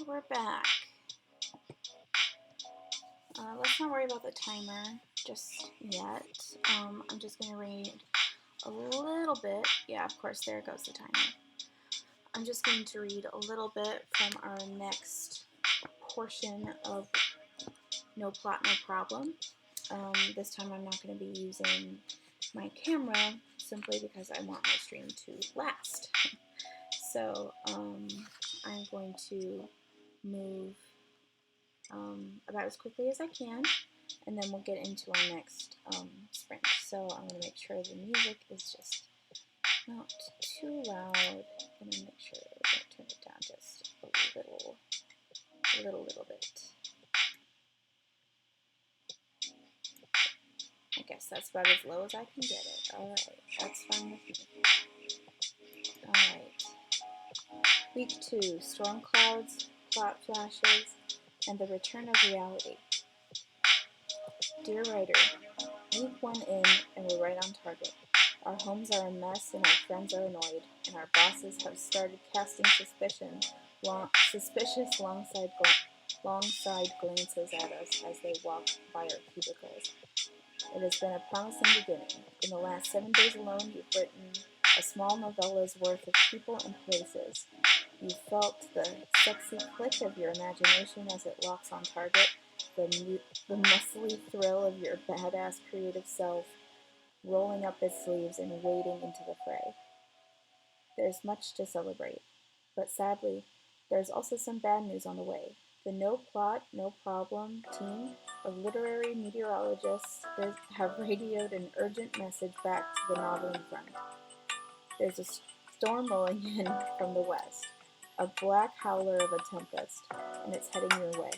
we're back. Let's not worry about the timer just yet. I'm just going to read a little bit. Yeah, of course, there goes the timer. I'm just going to read a little bit from our next portion of No Plot, No Problem. This time I'm not going to be using my camera simply because I want my stream to last. So I'm going to move about as quickly as I can, and then we'll get into our next sprint. So I'm going to make sure the music is just not too loud. I'm going to make sure I turn it down just a little bit. I guess that's about as low as I can get it. Alright, that's fine with me. Alright. Week 2, storm clouds, plot flashes, and the return of reality. Dear writer, week 1 in, and we're right on target. Our homes are a mess, and our friends are annoyed, and our bosses have started casting suspicious long-side glances at us as they walk by our cubicles. It has been a promising beginning. In the last 7 days alone, you've written a small novella's worth of people and places. You felt the sexy click of your imagination as it locks on target, the muscly thrill of your badass creative self rolling up its sleeves and wading into the fray. There's much to celebrate, but sadly, there's also some bad news on the way. The No Plot, No Problem team of literary meteorologists have radioed an urgent message back to the novel in front. There's a storm rolling in from the west, a black howler of a tempest, and it's heading your way.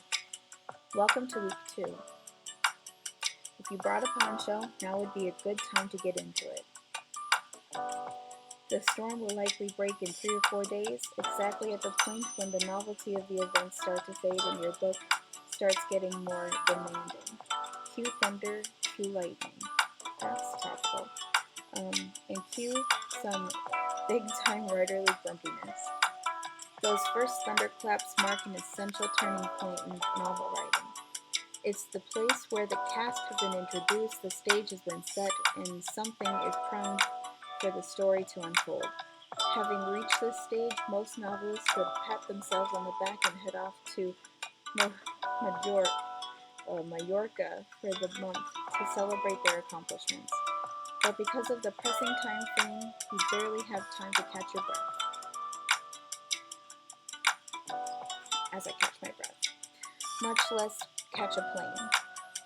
Welcome to week 2. If you brought a poncho, now would be a good time to get into it. The storm will likely break in 3 or 4 days, exactly at the point when the novelty of the events start to fade and your book starts getting more demanding. Cue thunder, cue lightning. That's topical. And cue some big-time writerly grumpiness. Those first thunderclaps mark an essential turning point in novel writing. It's the place where the cast have been introduced, the stage has been set, and something is primed for the story to unfold. Having reached this stage, most novelists would pat themselves on the back and head off to Mallorca for the month to celebrate their accomplishments. But because of the pressing time frame, you barely have time to catch your breath. As I catch my breath. Much less catch a plane.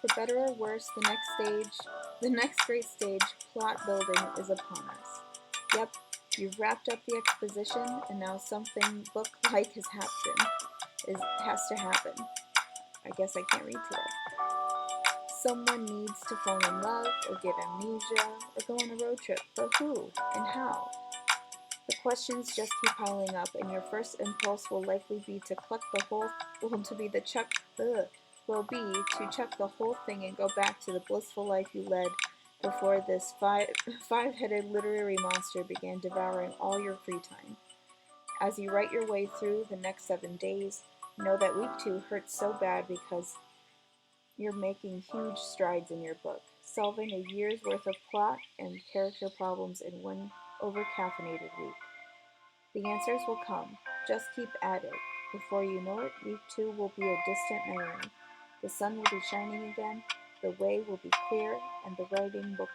For better or worse, the next great stage, plot building, is upon us. Yep, you've wrapped up the exposition, and now something book-like has to happen. I guess I can't read today. Someone needs to fall in love, or get amnesia, or go on a road trip. But who and how? The questions just keep piling up, and your first impulse will likely be to chuck the whole thing and go back to the blissful life you led before this five-headed literary monster began devouring all your free time. As you write your way through the next 7 days, know that week 2 hurts so bad because you're making huge strides in your book, solving a year's worth of plot and character problems in one over-caffeinated week. The answers will come. Just keep at it. Before you know it, week 2 will be a distant memory. The sun will be shining again, the way will be clear, and the writing will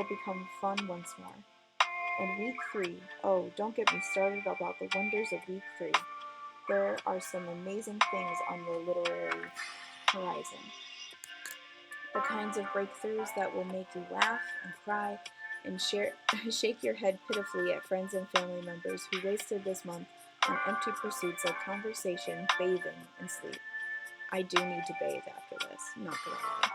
become fun once more. And week 3, oh, don't get me started about the wonders of week 3. There are some amazing things on your literary horizon. The kinds of breakthroughs that will make you laugh and cry and shake your head pitifully at friends and family members who wasted this month on empty pursuits like conversation, bathing, and sleep. I do need to bathe after this, not gonna lie.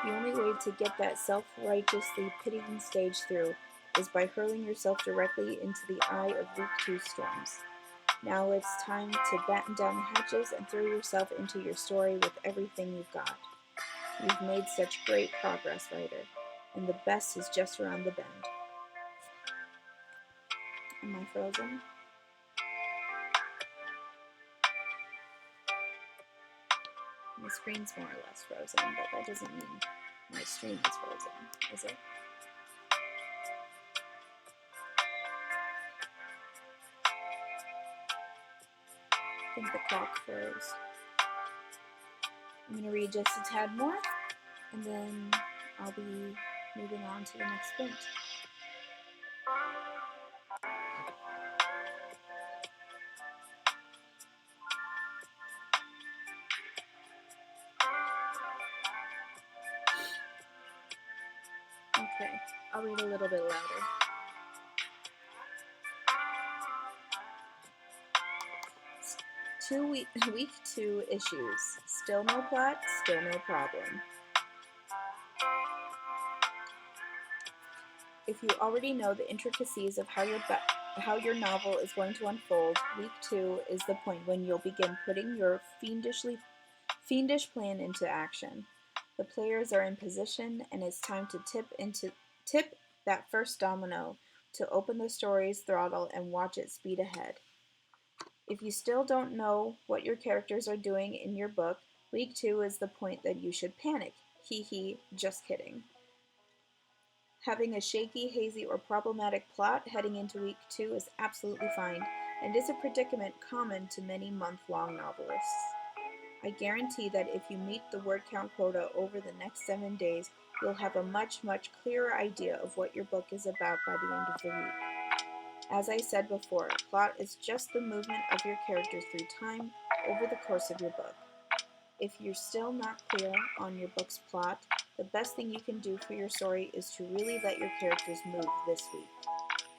The only way to get that self-righteously pitying stage through is by hurling yourself directly into the eye of week 2 storms. Now it's time to batten down the hatches and throw yourself into your story with everything you've got. You've made such great progress, writer, and the best is just around the bend. Am I frozen? My screen's more or less frozen, but that doesn't mean my stream is frozen, is it? I think the clock froze. I'm going to read just a tad more, and then I'll be moving on to the next sprint. Okay, I'll read a little bit louder. Week 2 issues. Still no plot, still no problem. If you already know the intricacies of how your novel is going to unfold, week 2 is the point when you'll begin putting your fiendish plan into action. The players are in position, and it's time to tip that first domino, to open the story's throttle and watch it speed ahead. If you still don't know what your characters are doing in your book, week 2 is the point that you should panic. Hee hee, just kidding. Having a shaky, hazy, or problematic plot heading into week 2 is absolutely fine, and is a predicament common to many month-long novelists. I guarantee that if you meet the word count quota over the next 7 days, you'll have a much, much clearer idea of what your book is about by the end of the week. As I said before, plot is just the movement of your characters through time over the course of your book. If you're still not clear on your book's plot, the best thing you can do for your story is to really let your characters move this week.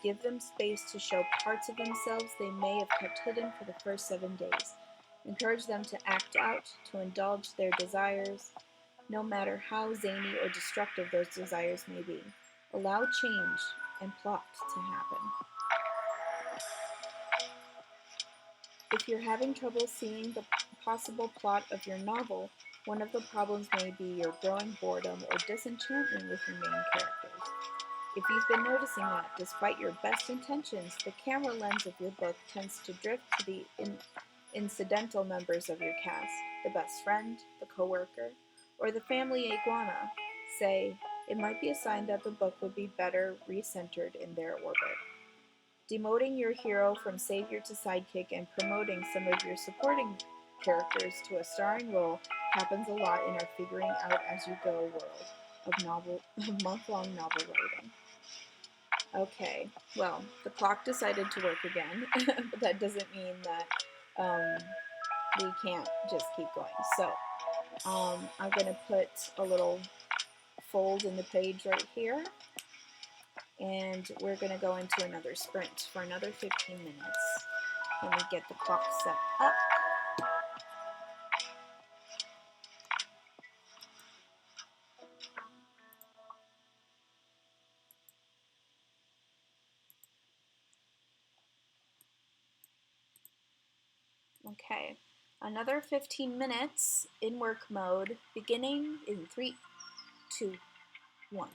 Give them space to show parts of themselves they may have kept hidden for the first 7 days. Encourage them to act out, to indulge their desires, no matter how zany or destructive those desires may be. Allow change and plot to happen. If you're having trouble seeing the possible plot of your novel, one of the problems may be your growing boredom or disenchantment with your main characters. If you've been noticing that, despite your best intentions, the camera lens of your book tends to drift to the incidental members of your cast, the best friend, the coworker, or the family iguana, say, it might be a sign that the book would be better recentered in their orbit. Demoting your hero from savior to sidekick and promoting some of your supporting characters to a starring role happens a lot in our figuring out as you go world of month-long novel writing. Okay, well, the clock decided to work again, but that doesn't mean that we can't just keep going. So I'm going to put a little fold in the page right here, and we're going to go into another sprint for another 15 minutes. Let me get the clock set up. Okay, another 15 minutes in work mode, beginning in 3, 2, 1.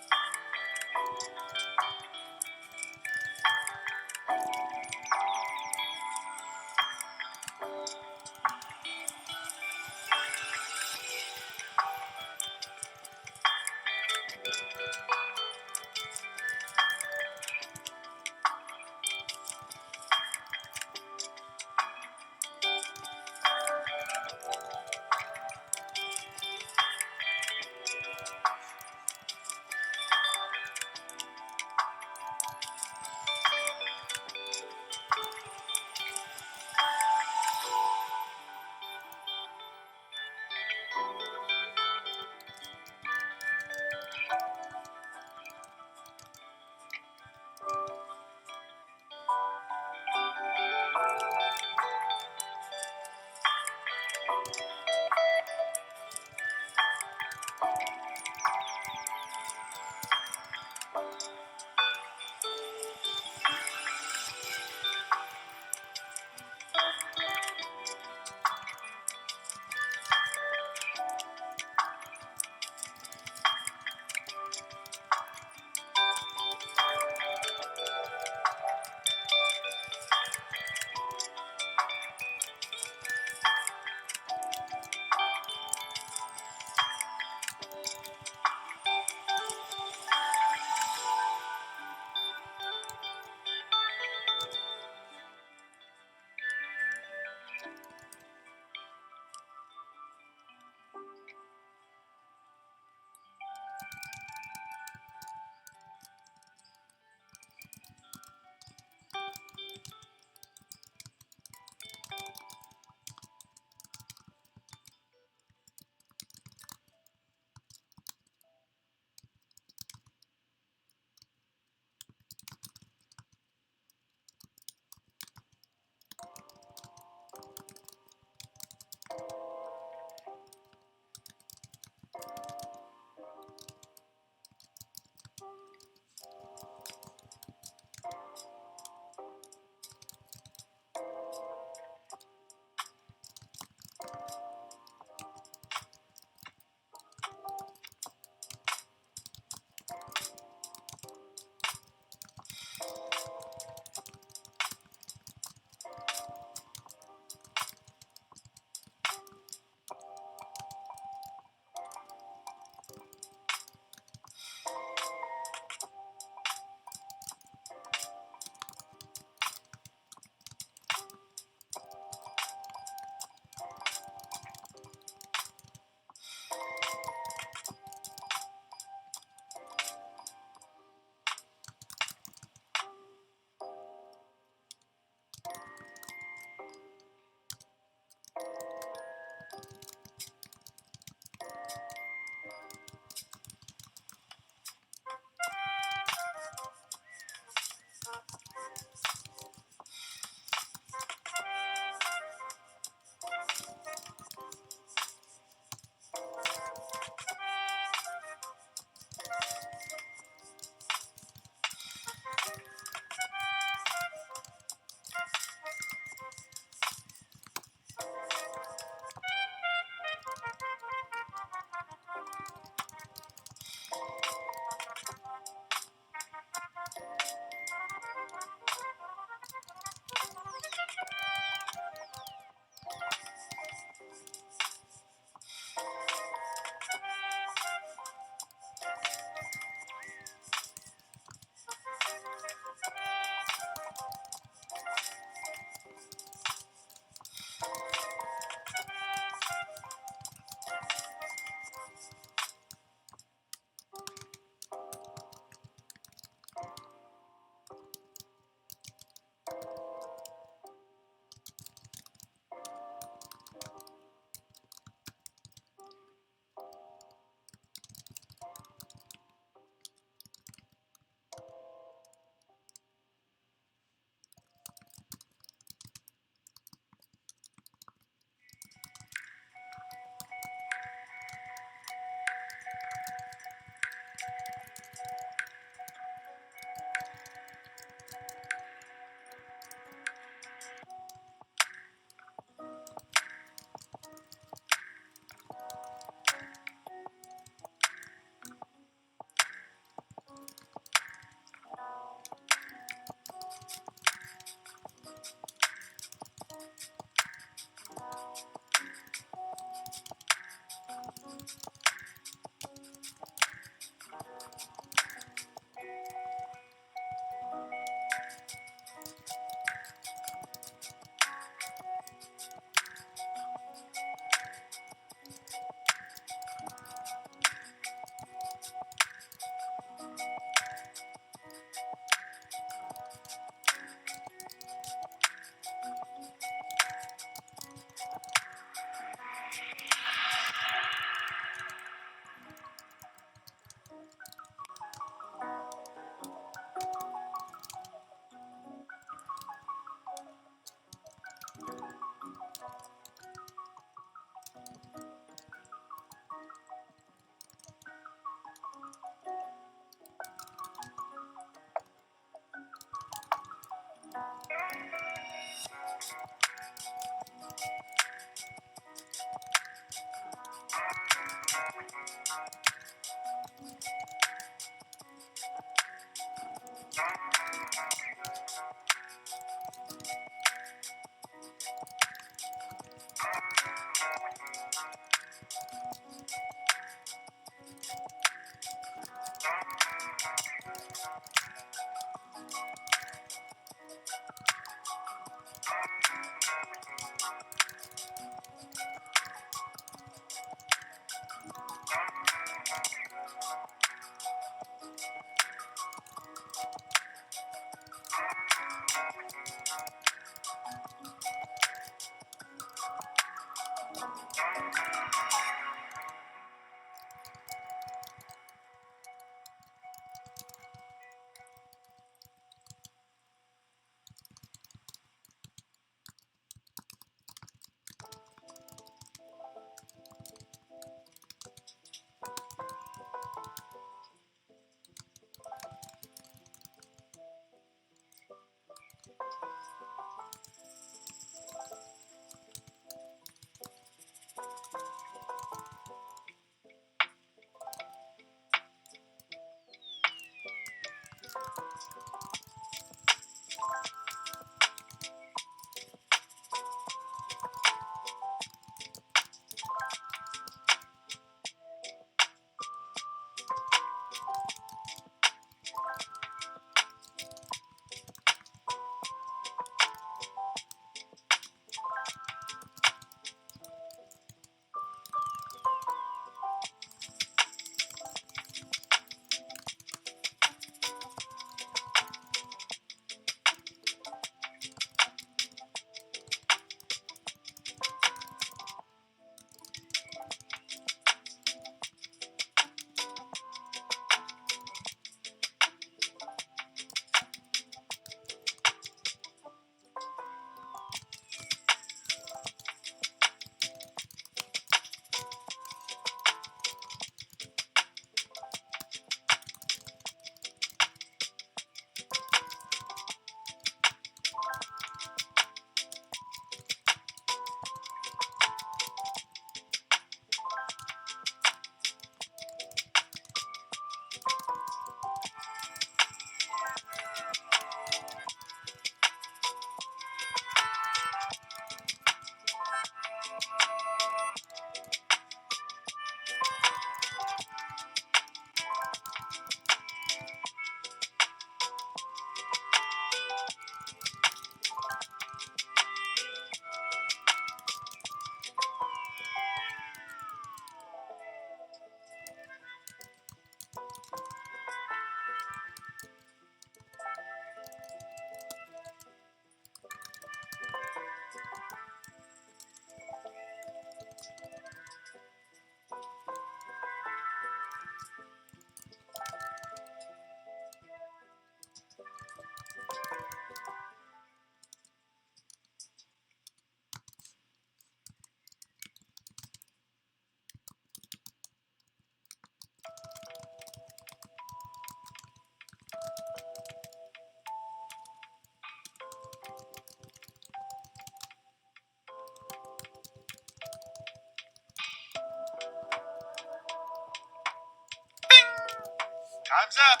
Time's up.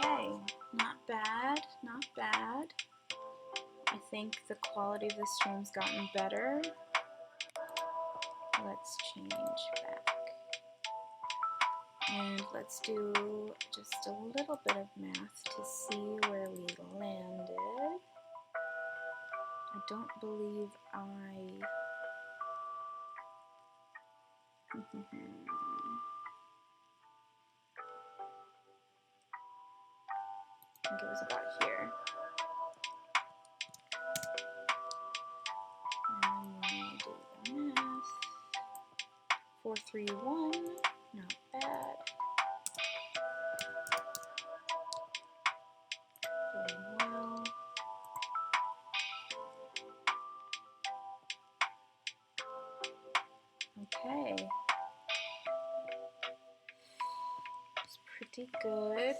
Okay, not bad, not bad. I think the quality of the stream's gotten better. Let's change back. And let's do just a little bit of math to see where we landed. I don't believe I think it was about here. And we do the math. 431, not bad. Doing well. Okay. It's pretty good.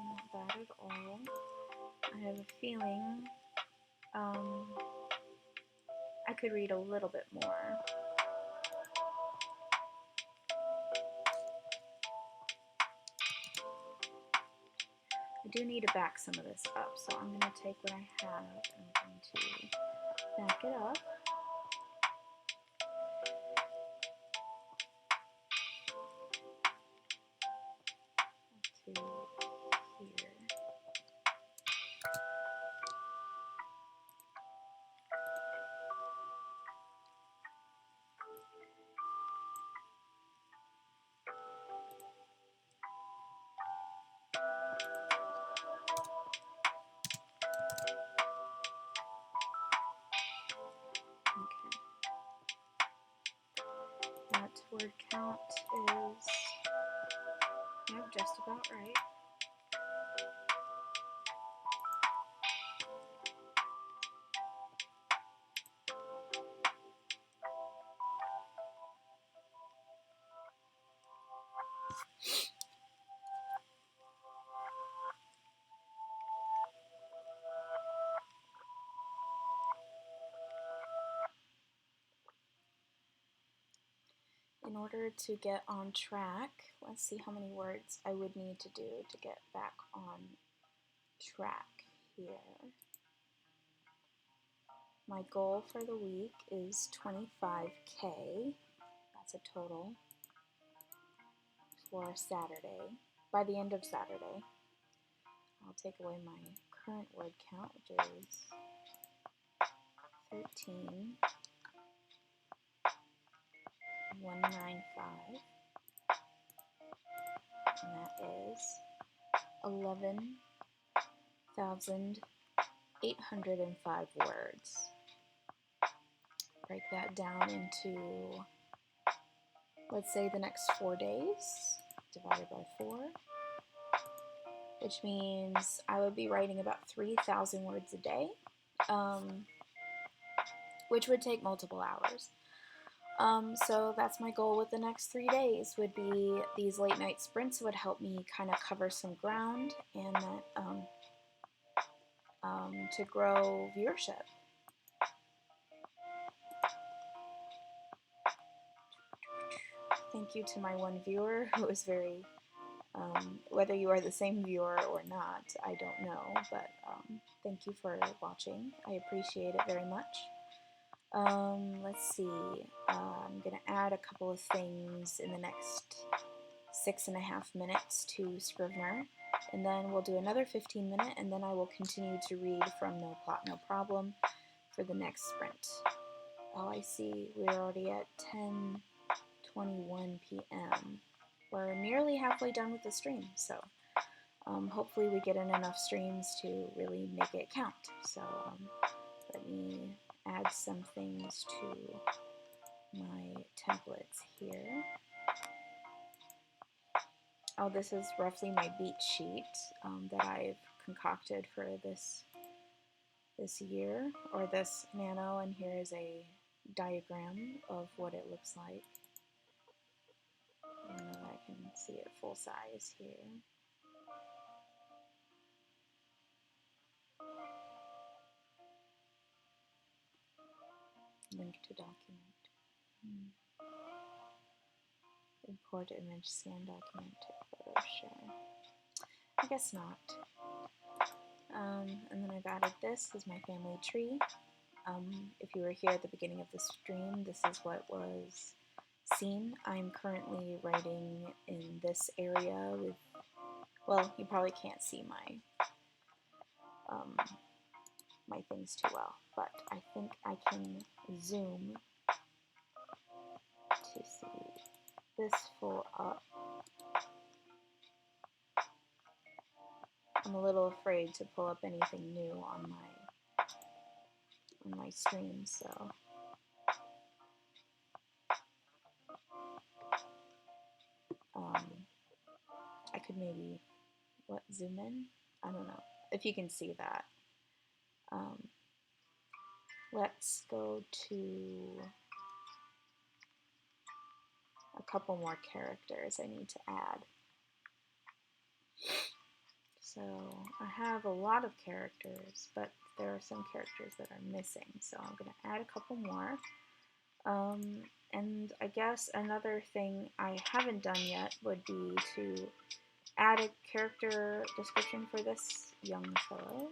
Not bad at all. I have a feeling I could read a little bit more. I do need to back some of this up, so I'm going to take what I have and I'm going to back it up. To here. Okay. That word count is, yep, just about right. In order to get on track, let's see how many words I would need to do to get back on track here. My goal for the week is 25K. That's a total for Saturday. By the end of Saturday, I'll take away my current word count, which is 13,195, and that is 11,805 words. Break that down into, let's say, the next 4 days, divided by 4, which means I would be writing about 3,000 words a day, which would take multiple hours. So that's my goal with the next 3 days, would be these late night sprints would help me kind of cover some ground and that to grow viewership. Thank you to my one viewer who was very, whether you are the same viewer or not, I don't know, but thank you for watching. I appreciate it very much. Let's see, I'm going to add a couple of things in the next 6.5 minutes to Scrivener, and then we'll do another 15-minute, and then I will continue to read from No Plot, No Problem for the next sprint. Oh, I see, we're already at 10:21 p.m. We're nearly halfway done with the stream, so hopefully we get in enough streams to really make it count. So let me add some things to my templates here. Oh, this is roughly my beat sheet that I've concocted for this year, or this nano, and here is a diagram of what it looks like. I don't know if I can see it full size here. Link to document. Import image, scan document, take photo. I guess not. And then I've added this as my family tree. If you were here at the beginning of the stream, this is what was seen. I'm currently writing in this area with, well, you probably can't see my my things too well, but I think I can zoom to see this full up. I'm a little afraid to pull up anything new on my stream, so I could maybe zoom in. I don't know if you can see that. Let's go to a couple more characters I need to add. So I have a lot of characters, but there are some characters that are missing, so I'm going to add a couple more. And I guess another thing I haven't done yet would be to add a character description for this young fellow,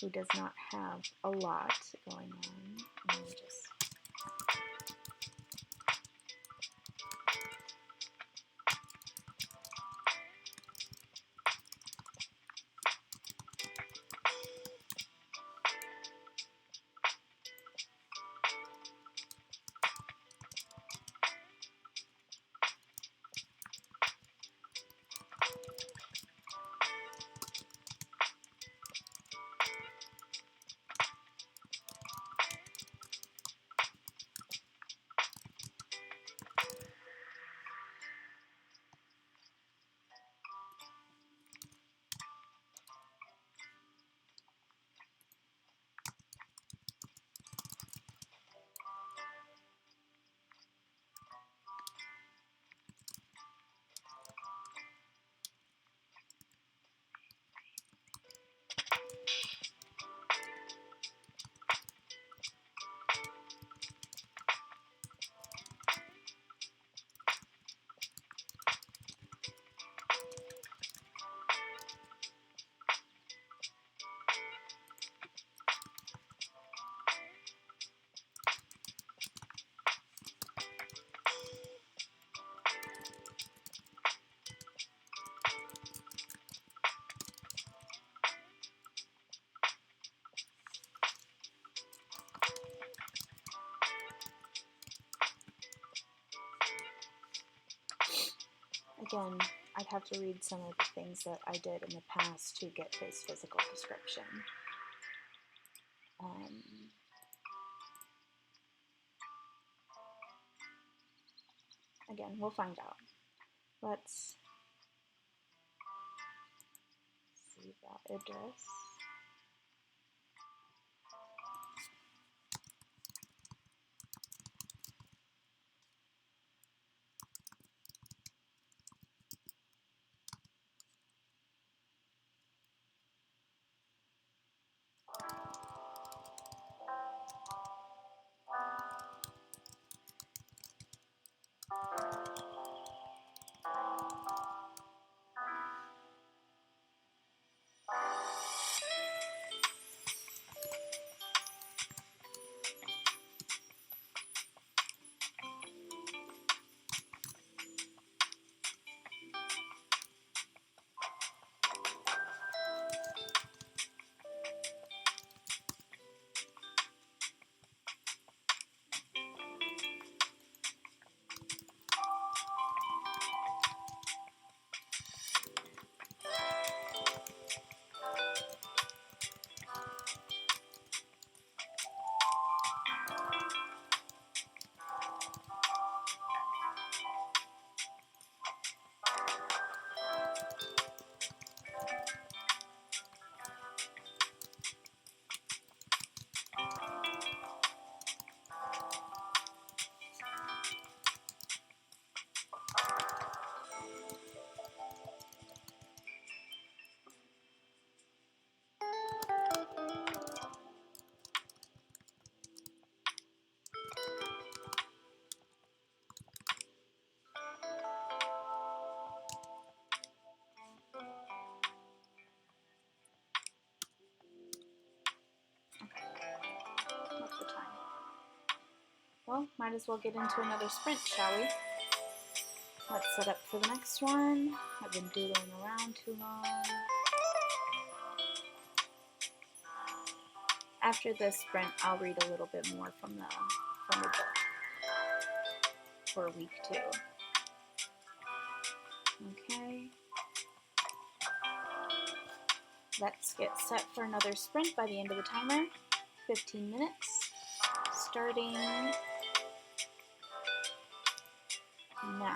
who does not have a lot going on. Let me just again, I'd have to read some of the things that I did in the past to get his physical description. Again, we'll find out. Let's see that address. Well, might as well get into another sprint, shall we? Let's set up for the next one. I've been doodling around too long. After this sprint, I'll read a little bit more from the book for week 2. Okay. Let's get set for another sprint by the end of the timer. 15 minutes, starting now.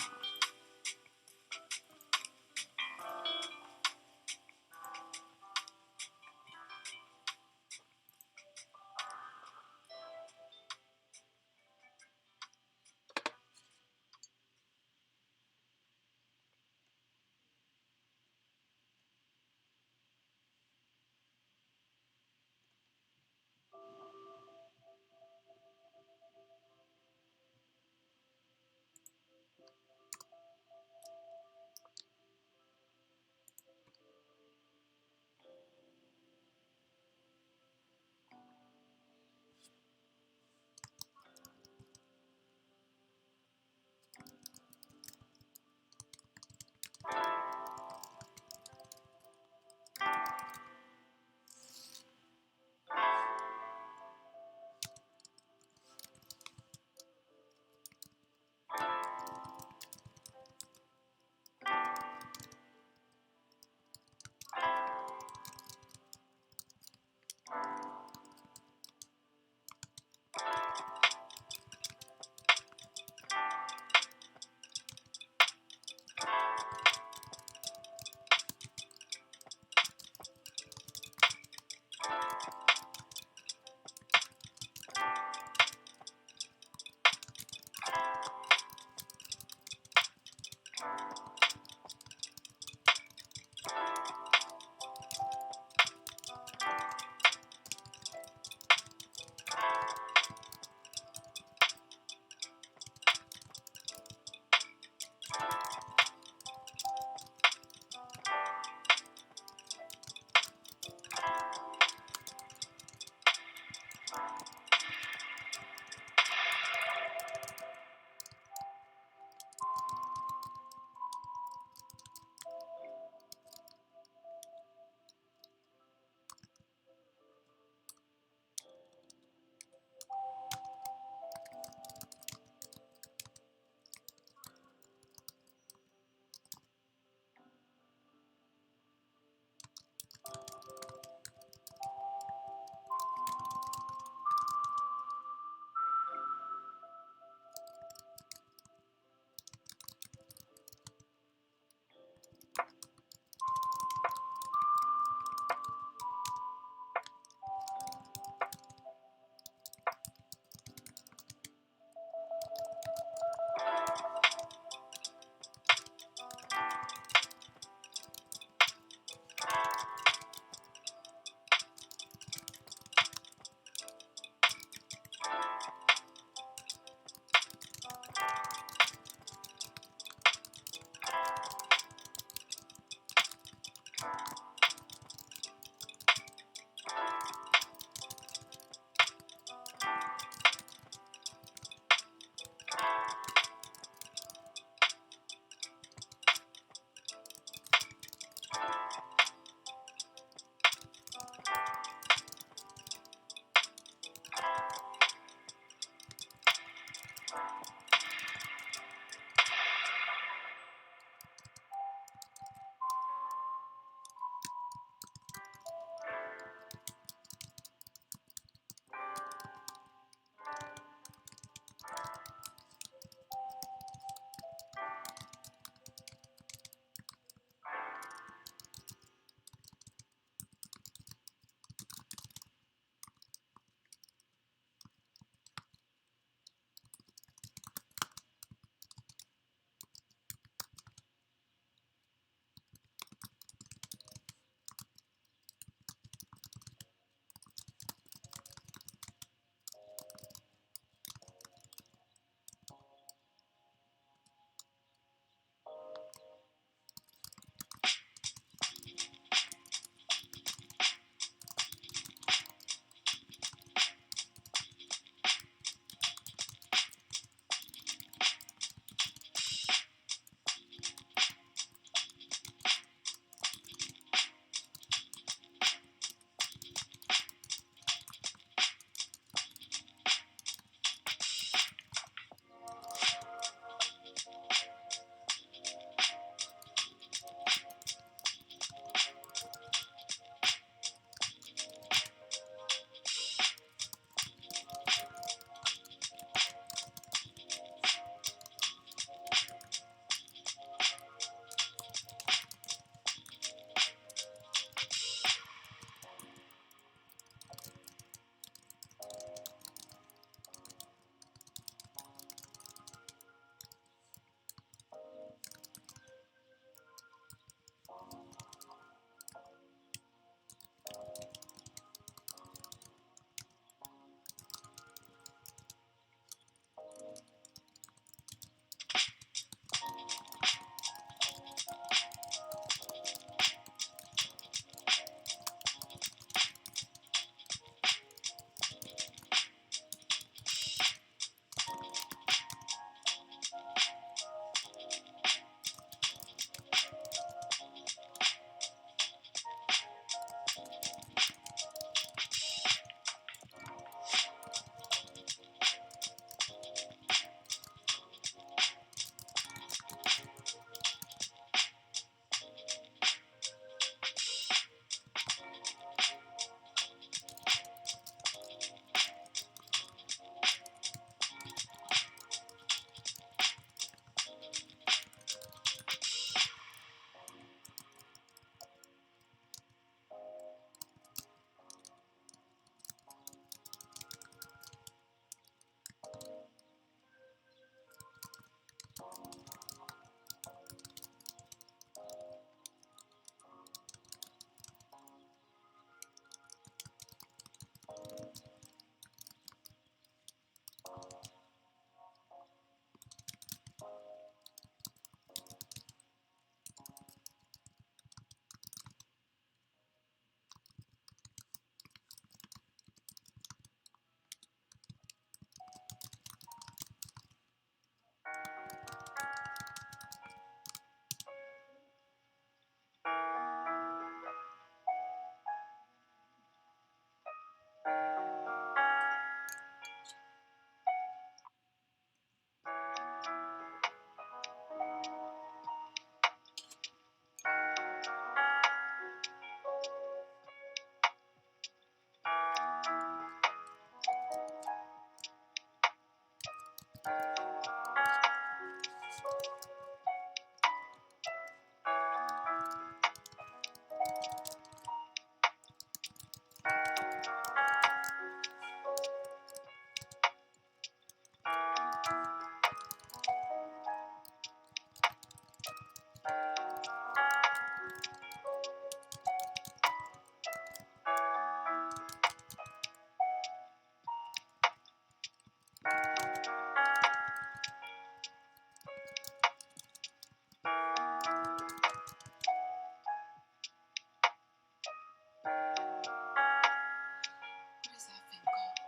What is that thing called?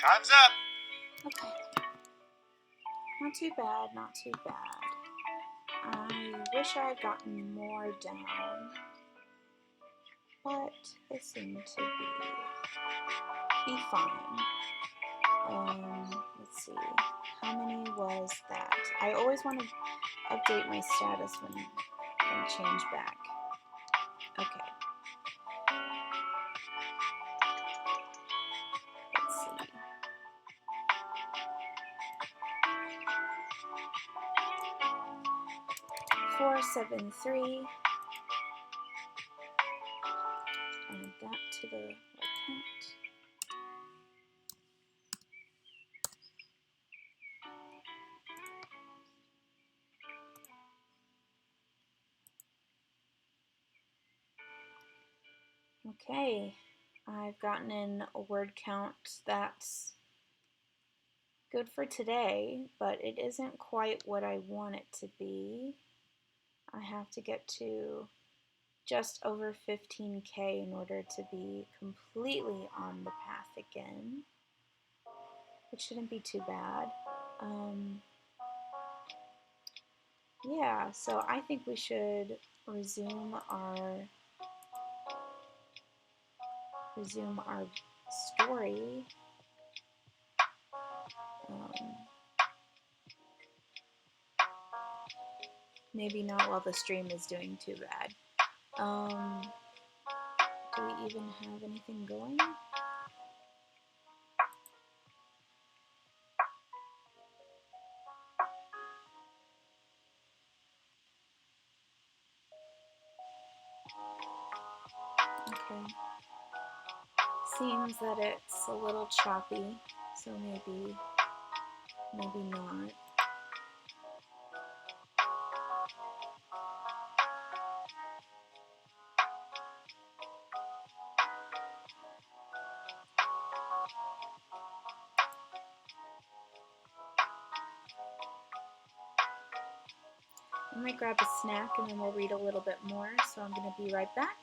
Time's up. Okay. Not too bad, not too bad. I wish I had gotten more down, but they seem to be fine. Let's see. How many was that? I always want to update my status when change back. Okay. Let's see. Four, 7, 3. Add that to the account. Okay, I've gotten in a word count that's good for today, but it isn't quite what I want it to be. I have to get to just over 15K in order to be completely on the path again, which shouldn't be too bad. Yeah, so I think we should resume our story. Maybe not while the stream is doing too bad. Do we even have anything going? Okay. Seems that it's a little choppy, so maybe not. I might grab a snack and then we'll read a little bit more, so I'm going to be right back.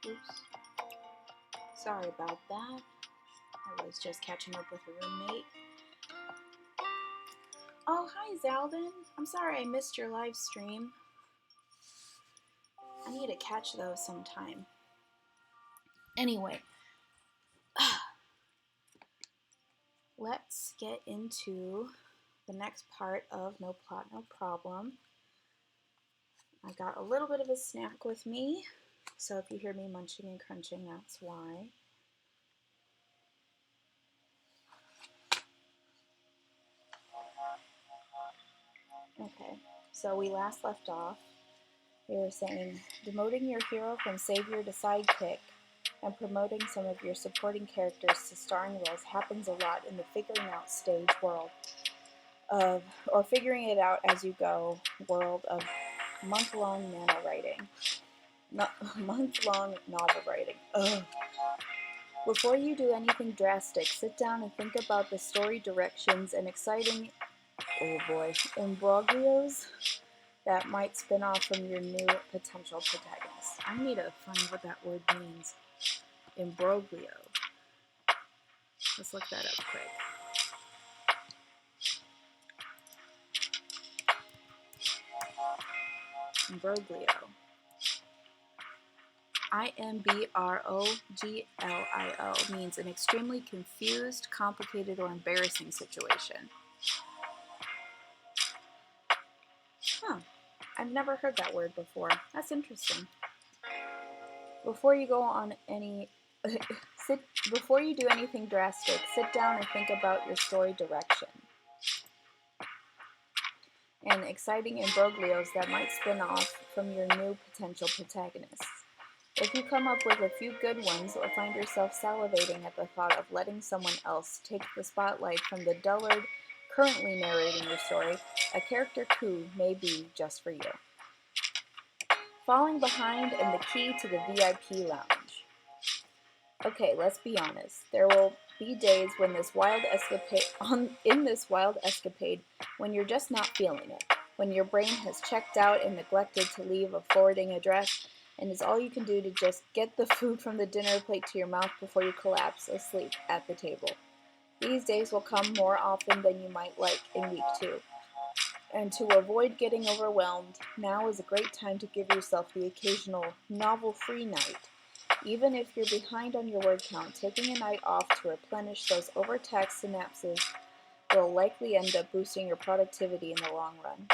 Oops. Sorry about that. I was just catching up with a roommate. Oh, hi, Zaldin. I'm sorry I missed your live stream. I need to catch those sometime. Anyway, let's get into the next part of No Plot, No Problem. I got a little bit of a snack with me, so if you hear me munching and crunching, that's why. Okay, so we last left off. We were saying, demoting your hero from savior to sidekick and promoting some of your supporting characters to starring roles happens a lot in the figuring out stage world of, or figuring it out as you go world of month-long novel writing. Ugh. Before you do anything drastic, sit down and think about the story directions and exciting, oh boy, imbroglios that might spin off from your new potential protagonist. I need to find what that word means. Imbroglio. Let's look that up quick. Imbroglio. Imbroglio means an extremely confused, complicated, or embarrassing situation. Huh. I've never heard that word before. That's interesting. Before you go on any... Before you do anything drastic, sit down and think about your story direction and exciting imbroglios that might spin off from your new potential protagonists. If you come up with a few good ones or find yourself salivating at the thought of letting someone else take the spotlight from the dullard currently narrating your story, a character coup may be just for you. Falling behind and the key to the VIP lounge. Okay, let's be honest. There will be days when in this wild escapade when you're just not feeling it, when your brain has checked out and neglected to leave a forwarding address, and it's all you can do to just get the food from the dinner plate to your mouth before you collapse asleep at the table. These days will come more often than you might like in week 2. And to avoid getting overwhelmed, now is a great time to give yourself the occasional novel-free night. Even if you're behind on your word count, taking a night off to replenish those overtaxed synapses will likely end up boosting your productivity in the long run.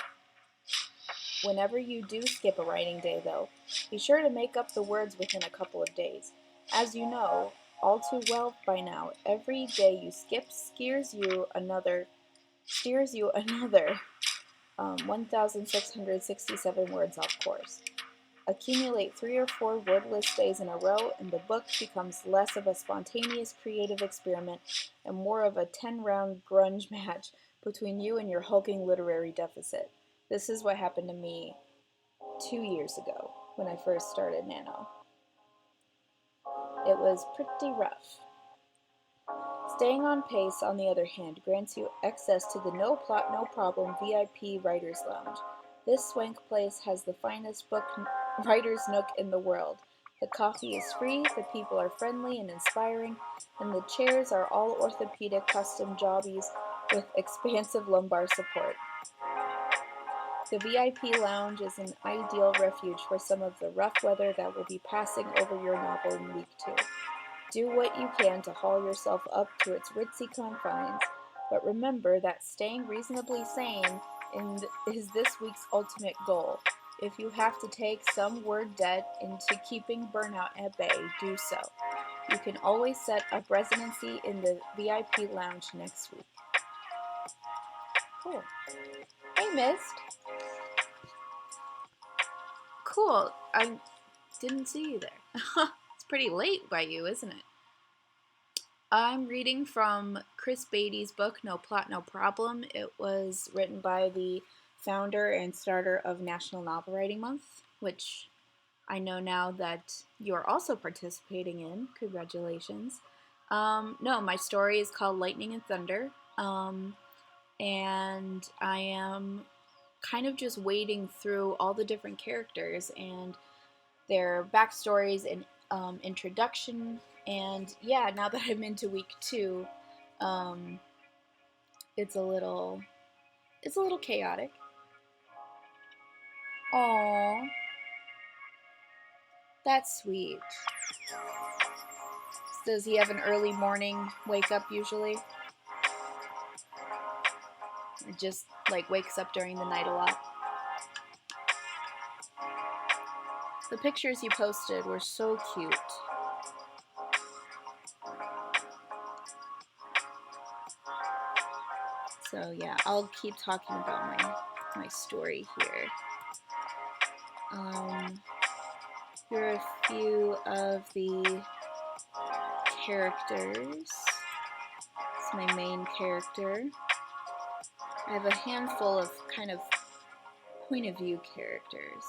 Whenever you do skip a writing day, though, be sure to make up the words within a couple of days. As you know all too well by now, every day you skip steers you another 1,667 words off course. Accumulate 3 or 4 wordless days in a row, and the book becomes less of a spontaneous creative experiment and more of a 10-round grunge match between you and your hulking literary deficit. This is what happened to me 2 years ago when I first started Nano. It was pretty rough. Staying on pace, on the other hand, grants you access to the no plot, no problem VIP Writers Lounge. This swank place has the finest book writer's nook in the world. The coffee is free, the people are friendly and inspiring, and the chairs are all orthopedic custom jobbies with expansive lumbar support. The VIP lounge is an ideal refuge for some of the rough weather that will be passing over your novel in week 2. Do what you can to haul yourself up to its ritzy confines, but remember that staying reasonably sane is this week's ultimate goal. If you have to take some word debt into keeping burnout at bay, do so. You can always set up residency in the VIP lounge next week. Cool. Hey, Mist. Cool. I didn't see you there. It's pretty late by you, isn't it? I'm reading from Chris Beatty's book, No Plot, No Problem. It was written by the founder and starter of National Novel Writing Month, which I know now that you're also participating in. Congratulations. No, my story is called Lightning and Thunder, and I am kind of just wading through all the different characters and their backstories and introduction. And yeah, now that I'm into week 2, it's a little chaotic. Aww, that's sweet. Does he have an early morning wake up usually? Or just like wakes up during the night a lot? The pictures you posted were so cute. So yeah, I'll keep talking about my story here. Here are a few of the characters. It's my main character. I have a handful of kind of point of view characters.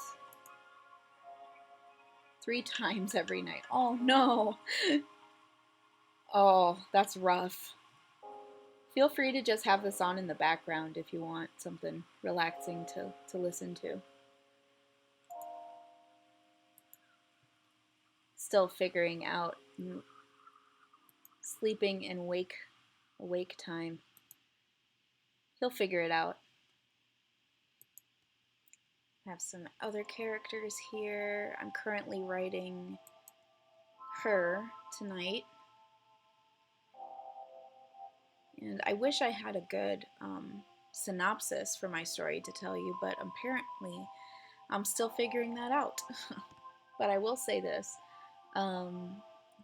3 times every night. Oh no! Oh, that's rough. Feel free to just have this on in the background if you want something relaxing to listen to. Still figuring out sleeping and awake time. He'll figure it out. I have some other characters here. I'm currently writing her tonight. And I wish I had a good synopsis for my story to tell you, but apparently I'm still figuring that out. But I will say this.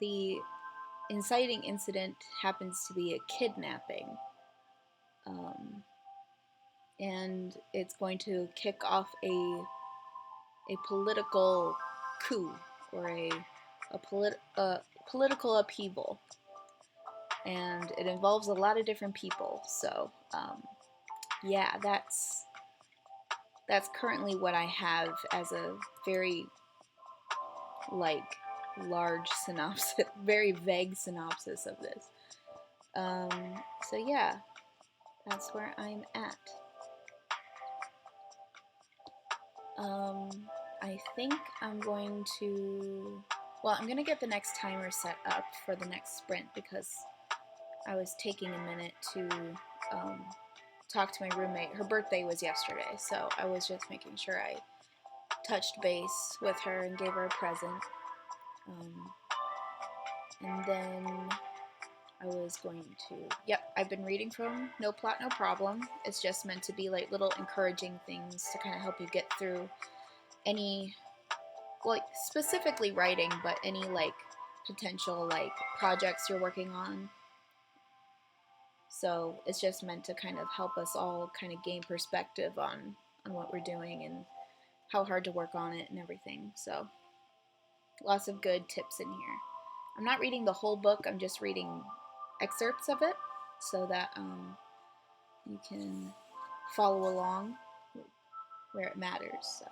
The inciting incident happens to be a kidnapping. And it's going to kick off a political coup or a political upheaval. And it involves a lot of different people. So, yeah, that's currently what I have as a very, large synopsis, very vague synopsis of this. So yeah, that's where I'm at. I think I'm going to get the next timer set up for the next sprint because I was taking a minute to talk to my roommate. Her birthday was yesterday, so I was just making sure I touched base with her and gave her a present. And then I was going to, yep, I've been reading from No Plot, No Problem. It's just meant to be like little encouraging things to kind of help you get through any, well, specifically writing, but any like potential like projects you're working on. So it's just meant to kind of help us all kind of gain perspective on what we're doing and how hard to work on it and everything. So lots of good tips in here. I'm not reading the whole book, I'm just reading excerpts of it so that you can follow along where it matters. So.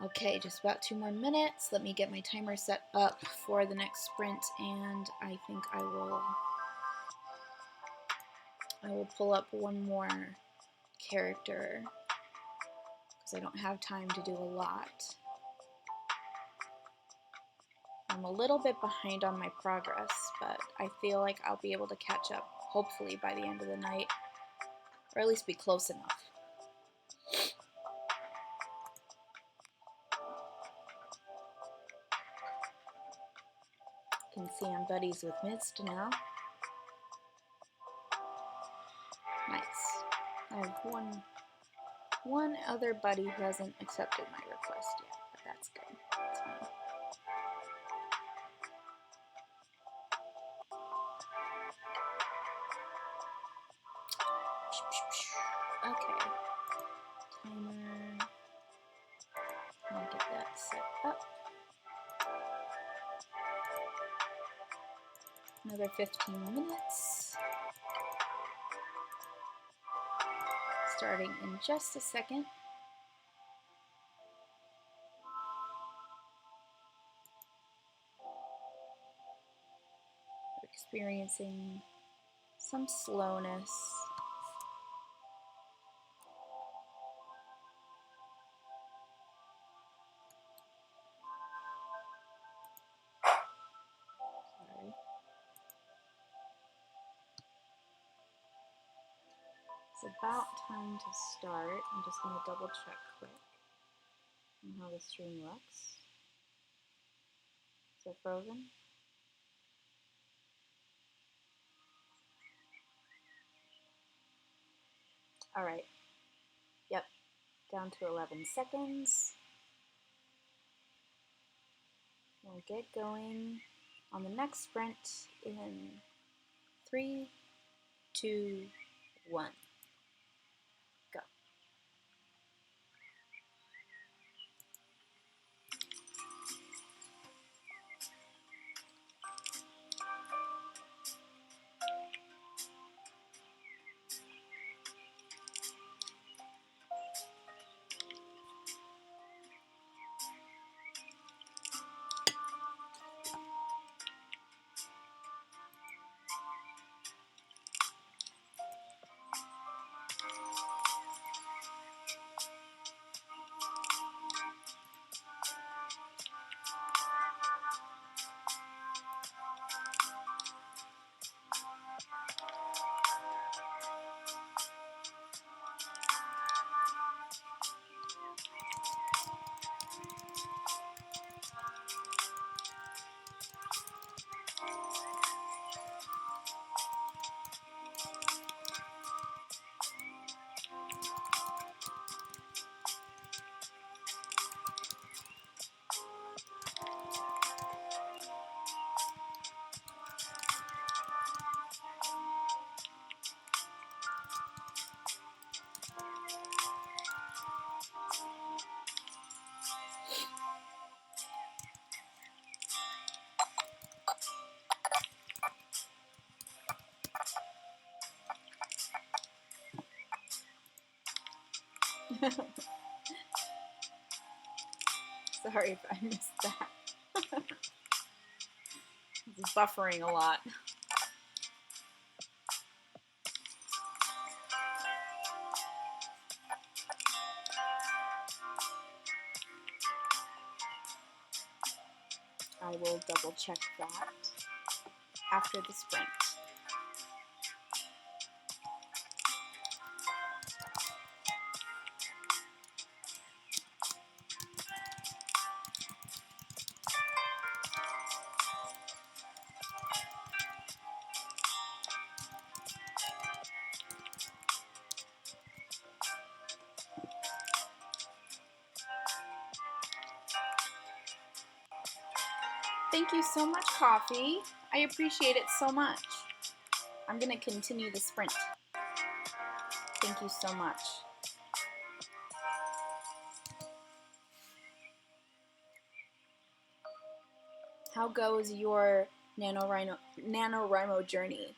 Okay, just about 2 more minutes. Let me get my timer set up for the next sprint, and I think I will pull up one more character because I don't have time to do a lot. I'm a little bit behind on my progress, but I feel like I'll be able to catch up hopefully by the end of the night, or at least be close enough. You can see I'm buddies with Mist now. Nice. I have one other buddy who hasn't accepted my request yet, but that's good. That's fine. Okay. Timer. Let me get that set up. Another 15 minutes. Starting in just a second. We're experiencing some slowness. Sorry. It's about time to start. I'm just going to double check quick on how the stream looks. Is it frozen? All right. Yep. Down to 11 seconds. We'll get going on the next sprint in 3, 2, 1. Go. Sorry if I missed that. It's buffering a lot. I will double check that after the sprint. Thank you so much, Coffee. I appreciate it so much. I'm going to continue the sprint. Thank you so much. How goes your NaNoWriMo journey?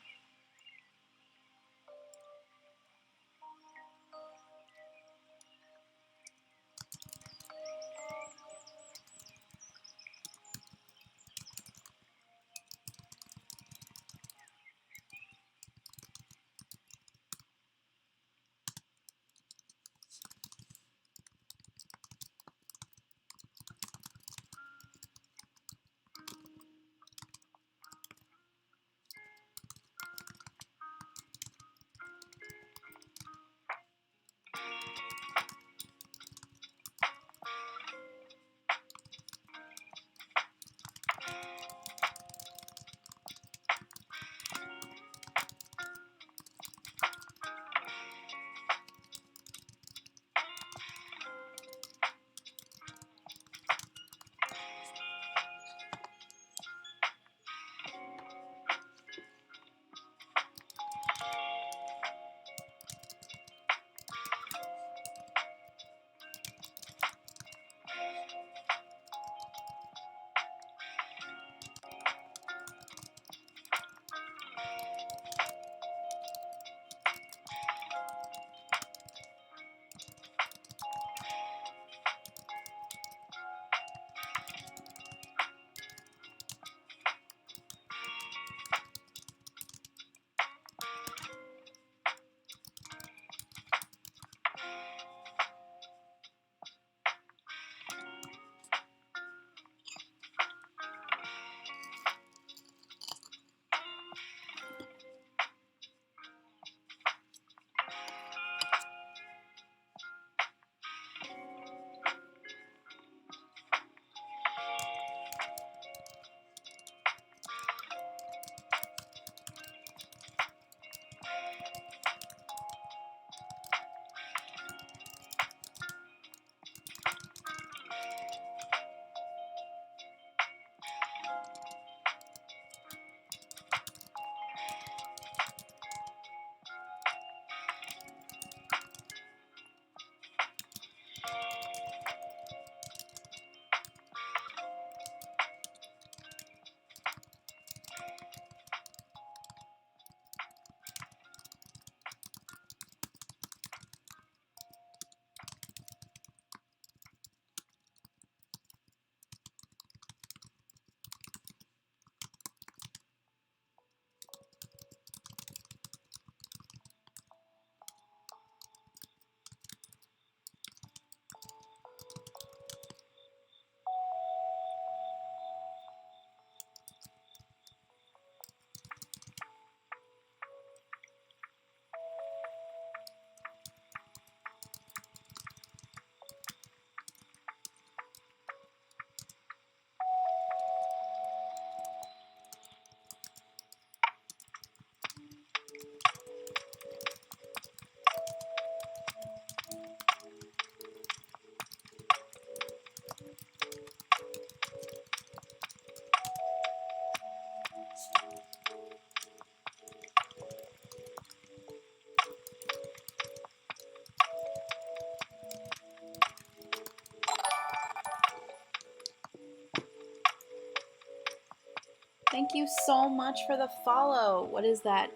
Thank you so much for the follow. What is that?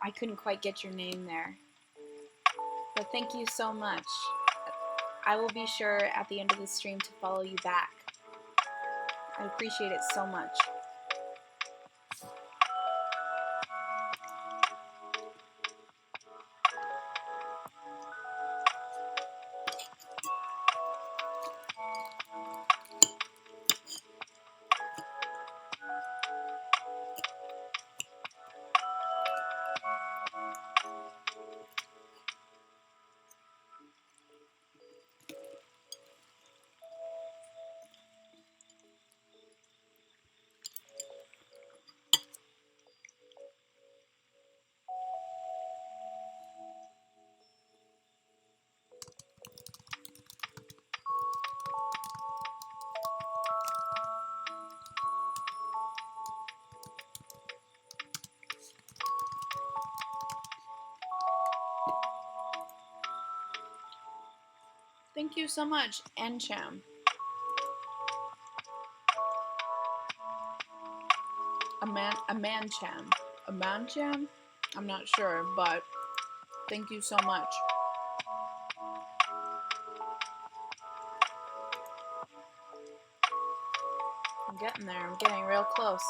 I couldn't quite get your name there. But thank you so much. I will be sure at the end of the stream to follow you back. I appreciate it so much. Thank you so much, Encham. A mancham? I'm not sure, but thank you so much. I'm getting there. I'm getting real close.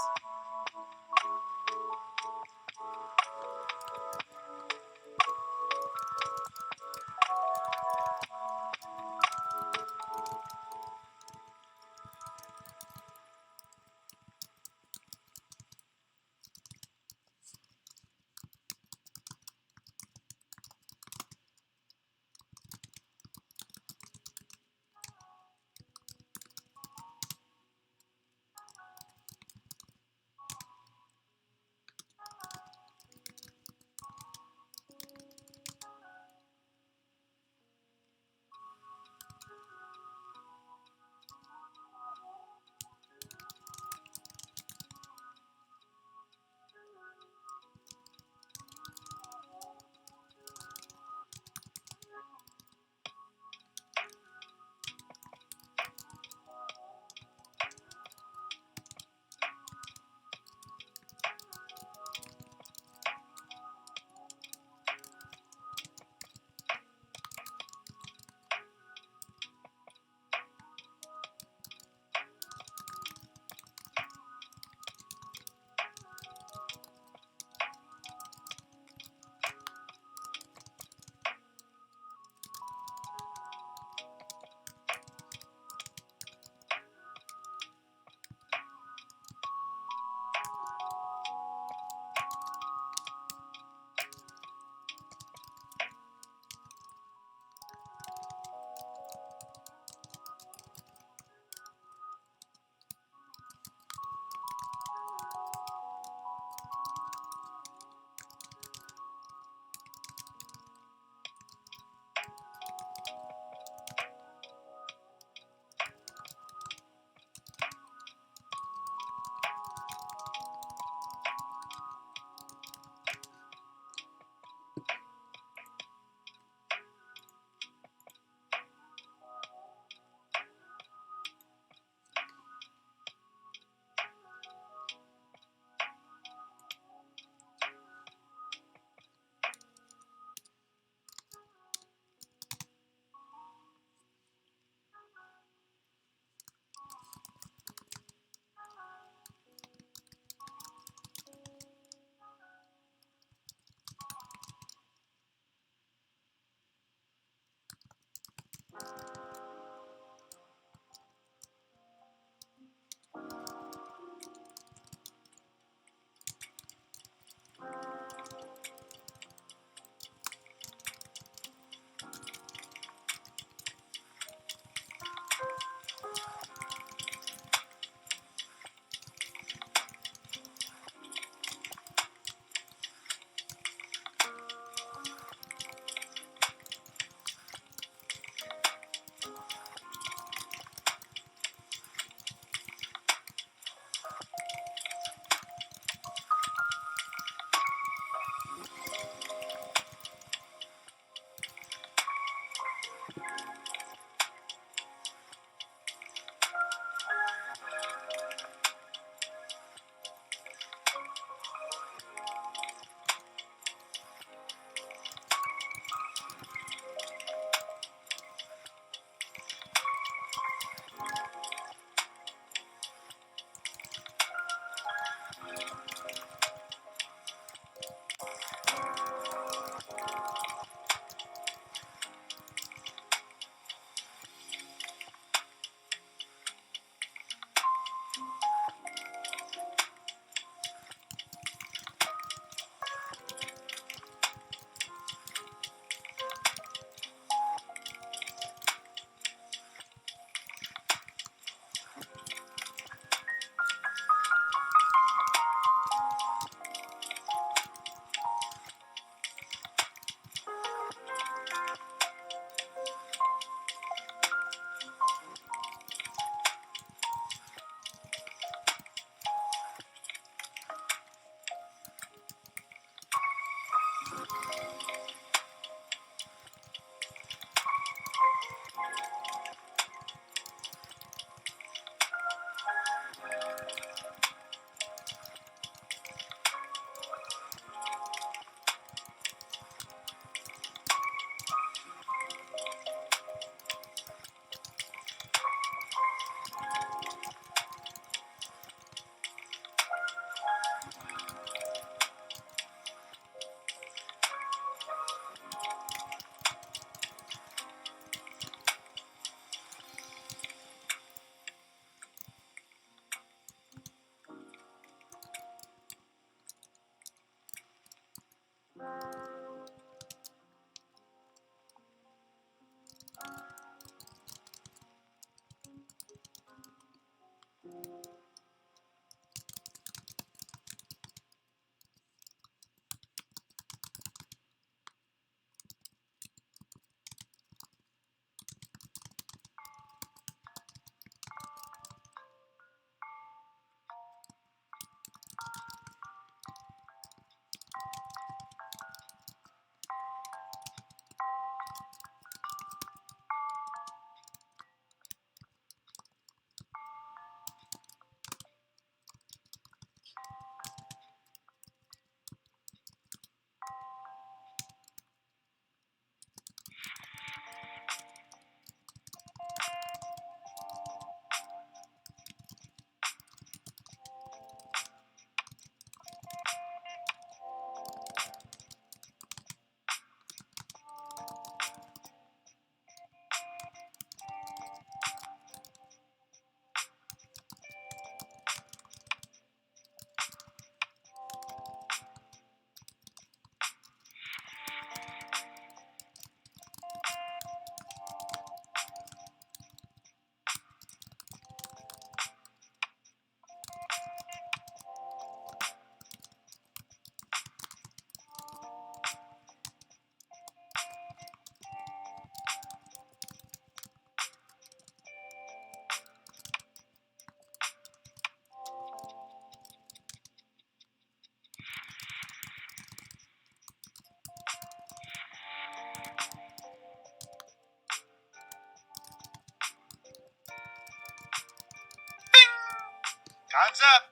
Time's up.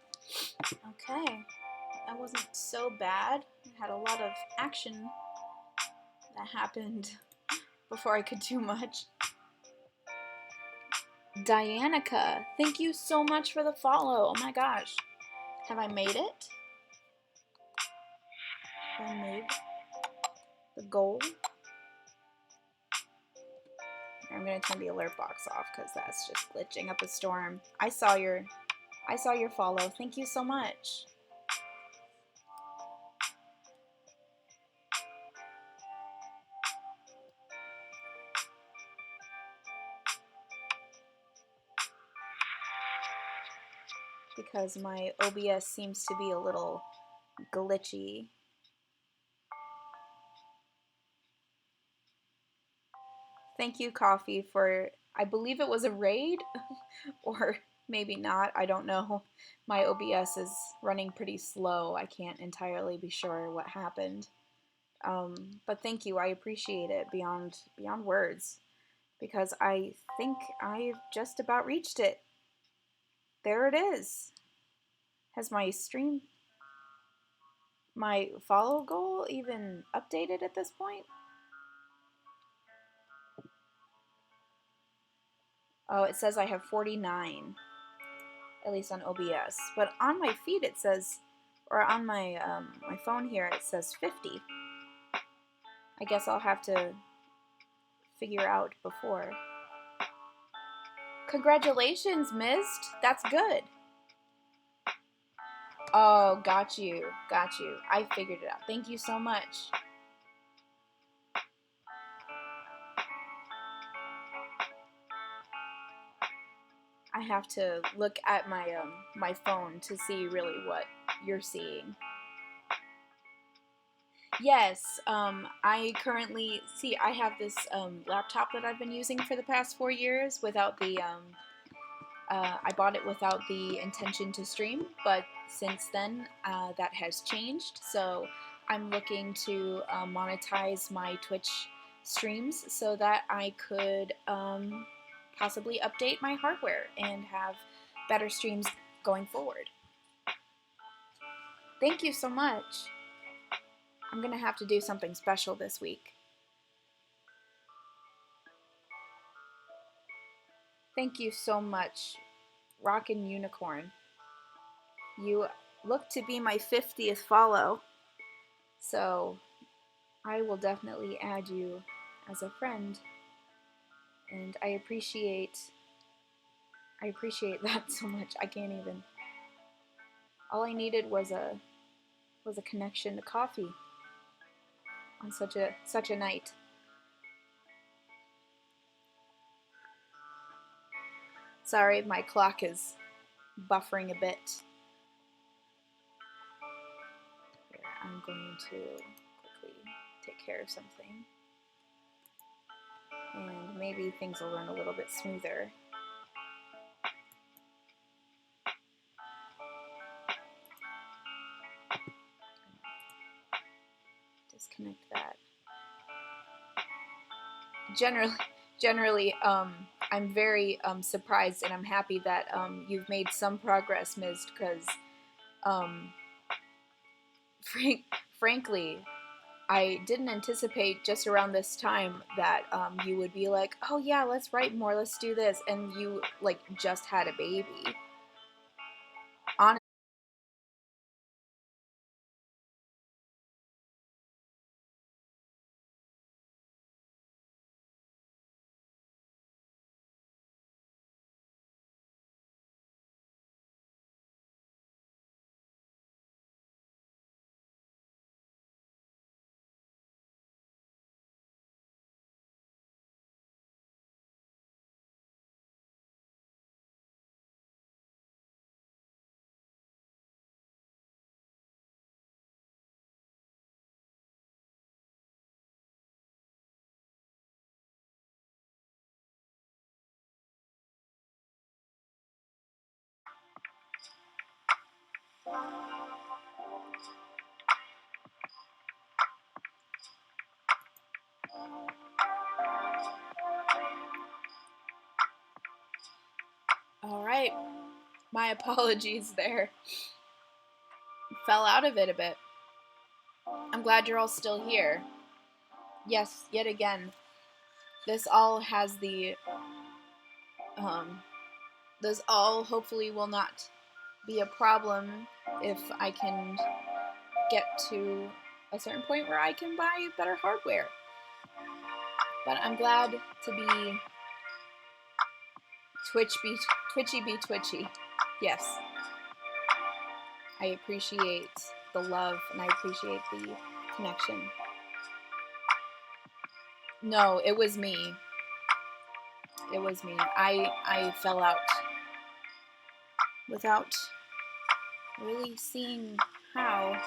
Okay. That wasn't so bad. I had a lot of action that happened before I could do much. Dianica, thank you so much for the follow. Oh my gosh. Have I made it? Have I made the goal? I'm gonna turn the alert box off because that's just glitching up a storm. I saw your follow. Thank you so much. Because my OBS seems to be a little glitchy. Thank you, Coffee, for, I believe it was a raid, or maybe not, I don't know. My OBS is running pretty slow. I can't entirely be sure what happened. But thank you, I appreciate it beyond words, because I think I've just about reached it. There it is. Has my follow goal even updated at this point? Oh, it says I have 49, at least on OBS. But on my feed it says, or on my my phone here, it says 50. I guess I'll have to figure out before. Congratulations, Mist. That's good. Oh, got you. Got you. I figured it out. Thank you so much. I have to look at my my phone to see really what you're seeing. Yes, I currently see I have this laptop that I've been using for the past 4 years without the I bought it without the intention to stream, but since then that has changed. So I'm looking to monetize my Twitch streams so that I could possibly update my hardware and have better streams going forward. Thank you so much. I'm gonna have to do something special this week. Thank you so much, Rockin' Unicorn. You look to be my 50th follow, so I will definitely add you as a friend, and I appreciate that so much. I can't even. All I needed was a connection to coffee on such a night. Sorry, my clock is buffering a bit. Here, I'm going to quickly take care of something, and maybe things will run a little bit smoother. Disconnect that. Generally, I'm very surprised, and I'm happy that you've made some progress, Mist, because frankly, I didn't anticipate just around this time that you would be like, oh yeah, let's write more, let's do this, and you like just had a baby. Honestly. All right. My apologies there. Fell out of it a bit. I'm glad you're all still here. Yes, yet again, this all has the, this all hopefully will not be a problem if I can get to a certain point where I can buy better hardware. But I'm glad to be twitchy be twitchy. Yes. I appreciate the love and I appreciate the connection. No, it was me. It was me. I fell out without really seeing how.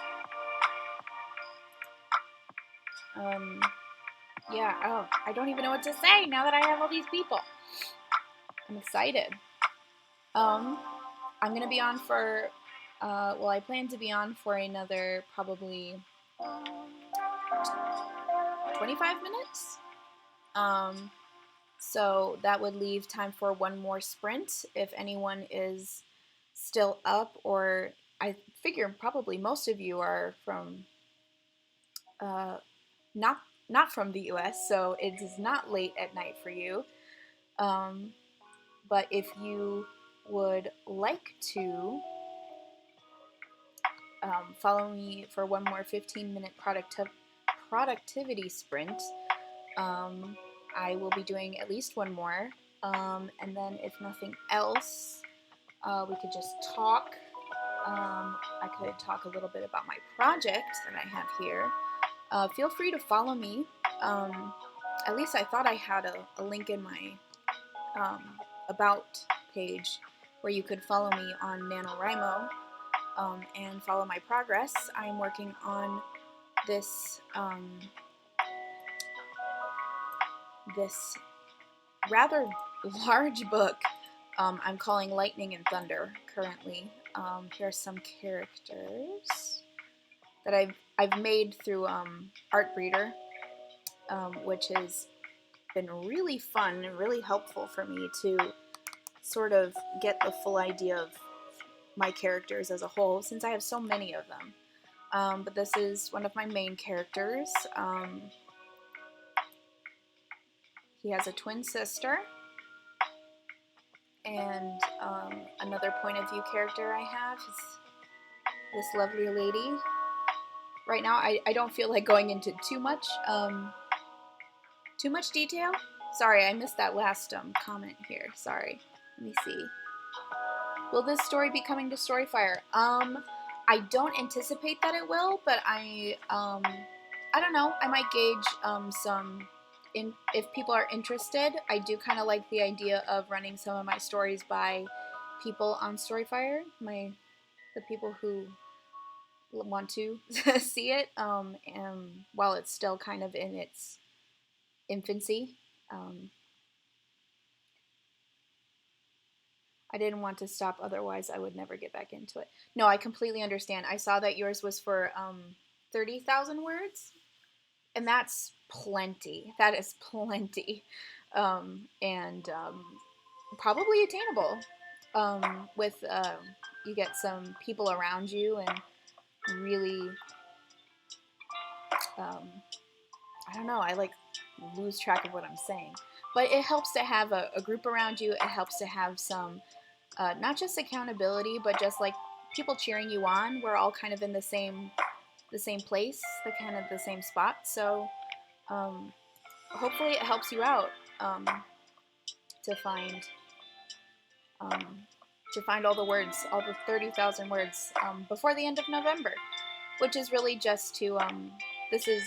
Yeah, oh, I don't even know what to say now that I have all these people. I'm excited. I'm gonna be on for, well, I plan to be on for another probably 25 minutes. So that would leave time for one more sprint if anyone is still up, or I figure probably most of you are from, not from the US, so it is not late at night for you. But if you would like to follow me for one more 15-minute productivity sprint, I will be doing at least one more. And then if nothing else, we could just talk. I could talk a little bit about my project that I have here. Feel free to follow me. At least I thought I had a link in my About page where you could follow me on NaNoWriMo and follow my progress. I'm working on this this rather large book I'm calling Lightning and Thunder currently. Here are some characters that I've made through Artbreeder, which has been really fun and really helpful for me to sort of get the full idea of my characters as a whole, since I have so many of them. But this is one of my main characters. He has a twin sister, and another point of view character I have is this lovely lady. Right now, I don't feel like going into too much detail. Sorry, I missed that last comment here. Sorry. Let me see. Will this story be coming to Storyfire? I don't anticipate that it will, but I don't know. I might gauge if people are interested. I do kind of like the idea of running some of my stories by people on Storyfire, the people who want to see it, and while it's still kind of in its infancy. I didn't want to stop, otherwise I would never get back into it. No, I completely understand. I saw that yours was for 30,000 words, and that's plenty. That is plenty. And probably attainable with you get some people around you and really, I don't know, I like lose track of what I'm saying. But it helps to have a group around you. It helps to have some, not just accountability, but just like people cheering you on. We're all kind of in the same place, the same spot. So hopefully it helps you out to find all the words, all the 30,000 words before the end of November, which is really just to, this is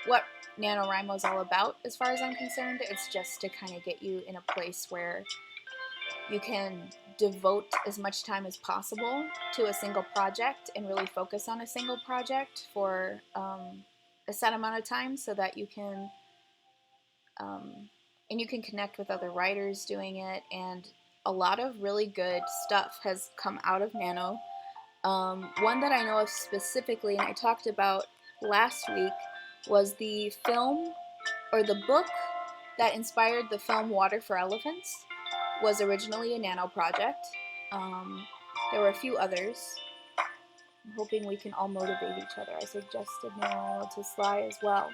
what NaNoWriMo is all about as far as I'm concerned. It's just to kind of get you in a place where you can devote as much time as possible to a single project and really focus on a single project for a set amount of time, so that you can and you can connect with other writers doing it. And a lot of really good stuff has come out of Nano. One that I know of specifically, and I talked about last week, was the film, or the book that inspired the film Water for Elephants, was originally a Nano project. There were a few others. I'm hoping we can all motivate each other. I suggested Nero to Sly as well.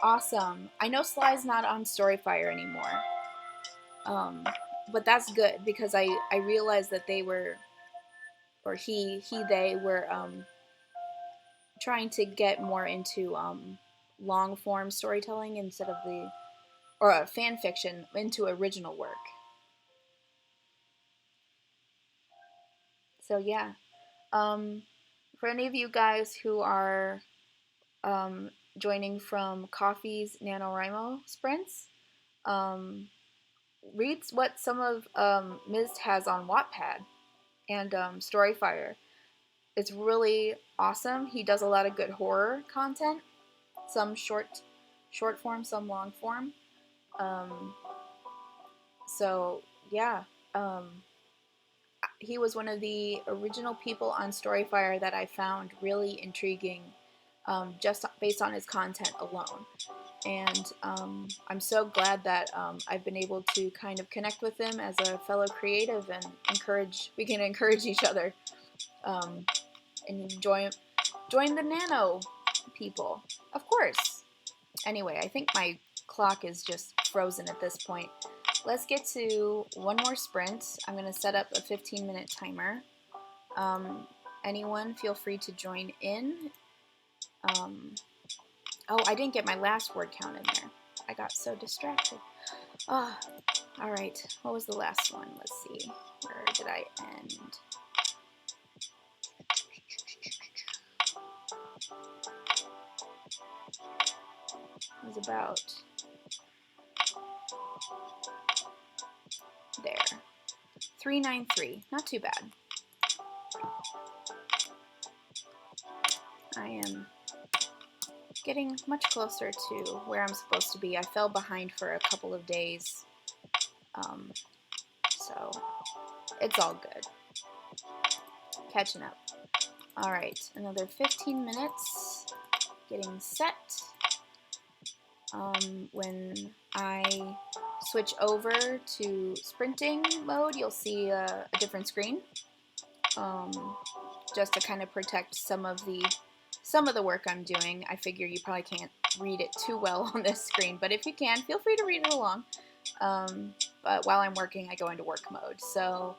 Awesome. I know Sly's not on Storyfire anymore. But that's good because I realized that they were, or they were trying to get more into long form storytelling instead of fan fiction into original work. So yeah, for any of you guys who are joining from Coffee's NaNoWriMo sprints, read what some of Mist has on Wattpad and Storyfire. It's really awesome. He does a lot of good horror content, some short form, some long form. So yeah, he was one of the original people on Storyfire that I found really intriguing, just based on his content alone. And I'm so glad that I've been able to kind of connect with him as a fellow creative and we can encourage each other, and join the nano people, of course. Anyway, I think my clock is just frozen at this point. Let's get to one more sprint. I'm going to set up a 15-minute timer. Anyone, feel free to join in. Oh, I didn't get my last word count in there. I got so distracted. All right. What was the last one? Let's see. Where did I end? It was about there. 393. Not too bad. I am getting much closer to where I'm supposed to be. I fell behind for a couple of days, so it's all good. Catching up. All right, another 15 minutes. Getting set. When I switch over to sprinting mode, you'll see a different screen, just to kind of protect some of the work I'm doing. I figure you probably can't read it too well on this screen, but if you can, feel free to read it along. But while I'm working, I go into work mode. So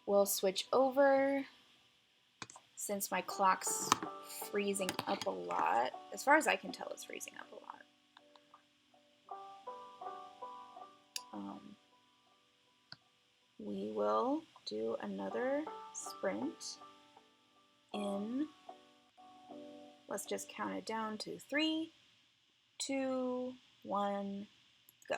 we'll switch over since my clock's freezing up a lot. As far as I can tell, it's freezing up a lot. We will do another sprint in, let's just count it down to 3, 2, 1, go.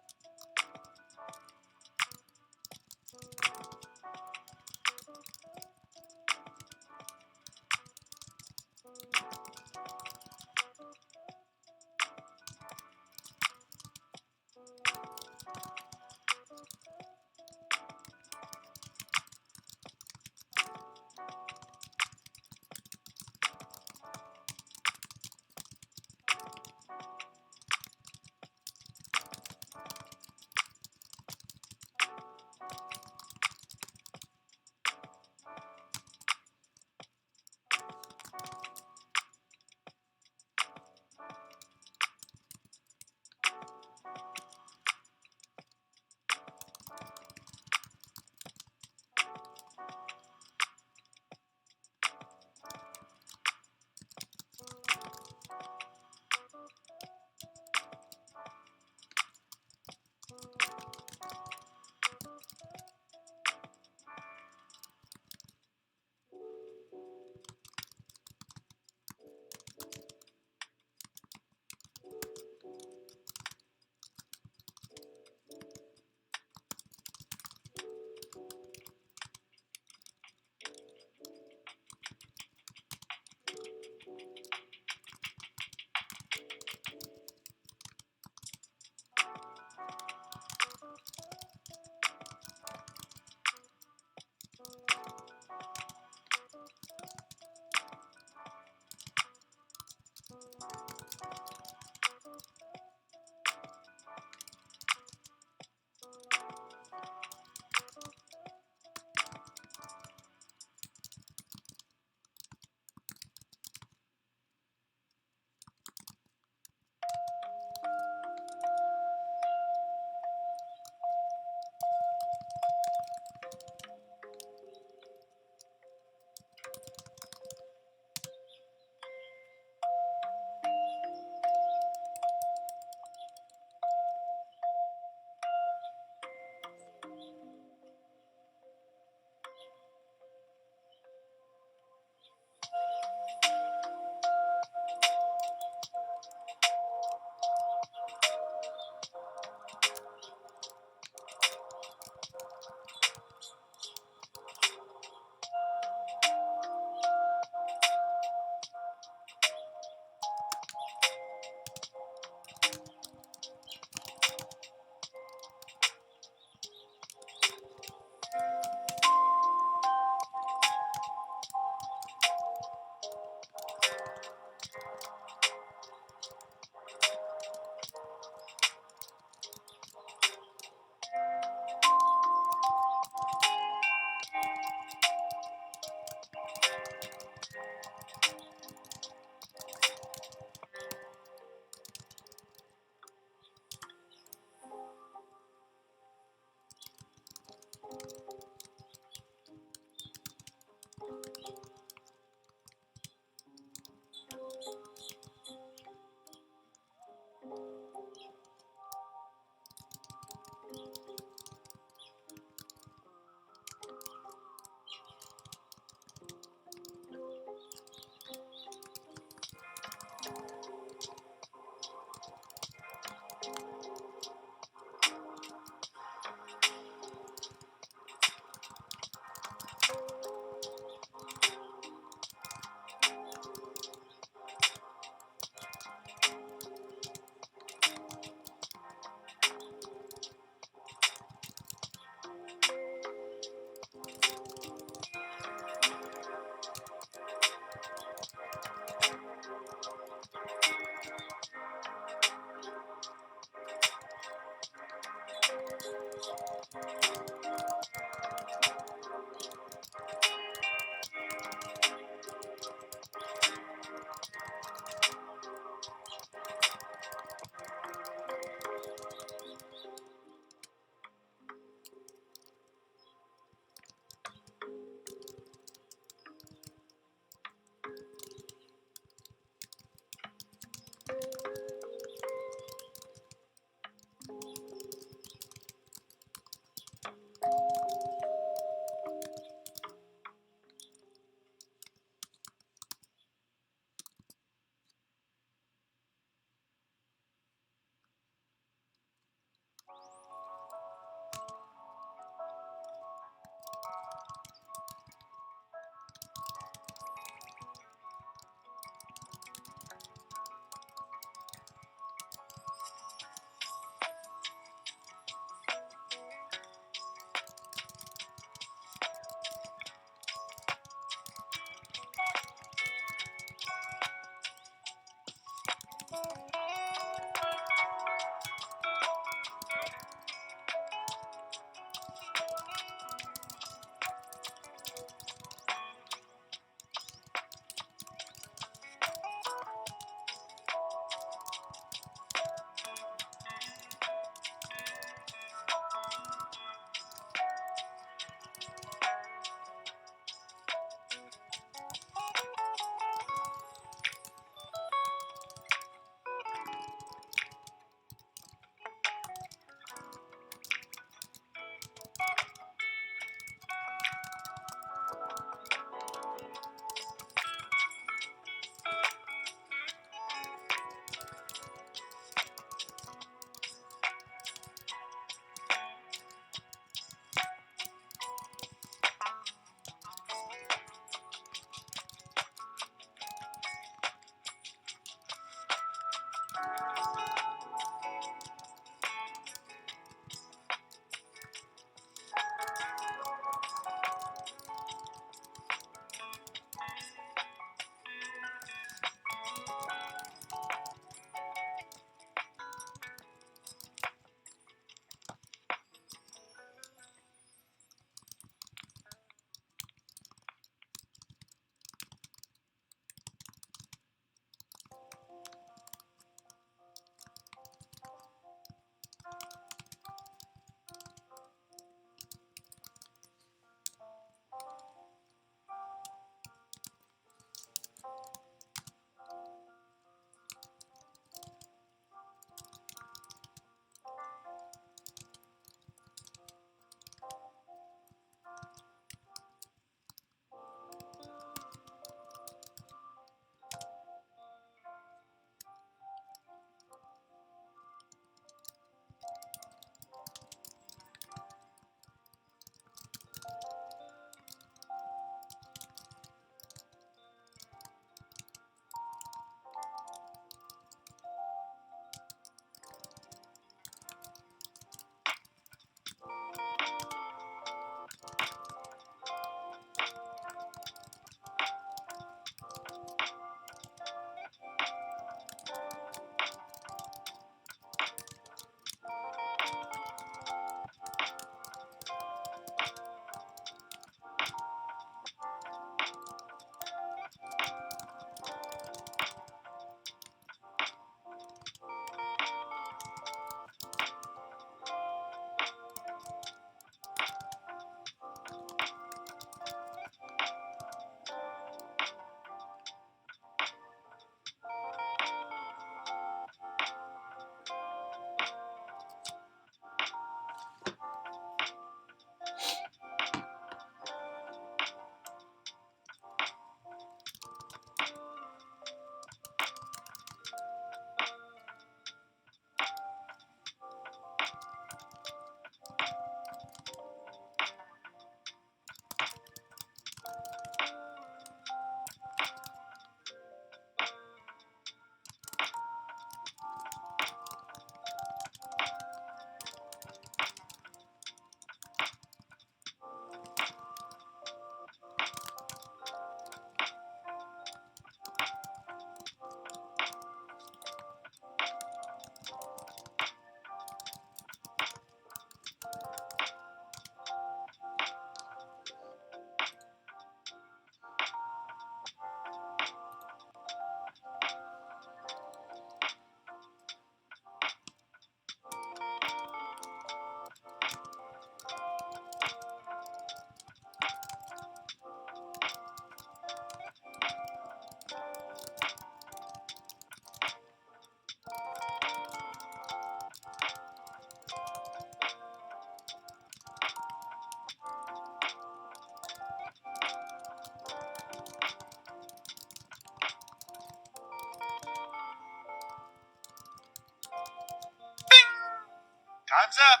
Thumbs up.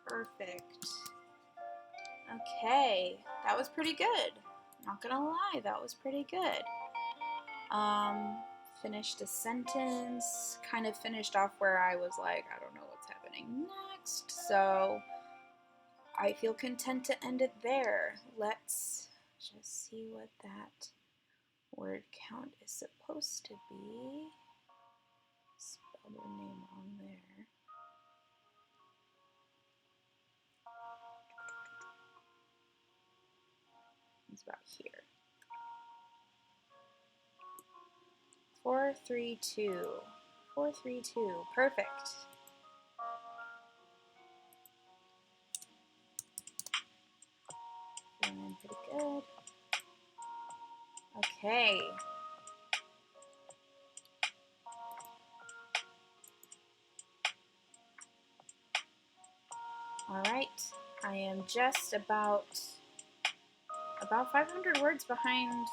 Perfect. Okay, that was pretty good. Not gonna lie, that was pretty good. Finished a sentence, kind of finished off where I was like, I don't know what's happening next, so I feel content to end it there. Let's just see what that word count is supposed to be. Spell their name on there. It's about here. 432. 432. Perfect. Feeling pretty good. Okay. All right. I am just about 500 words behind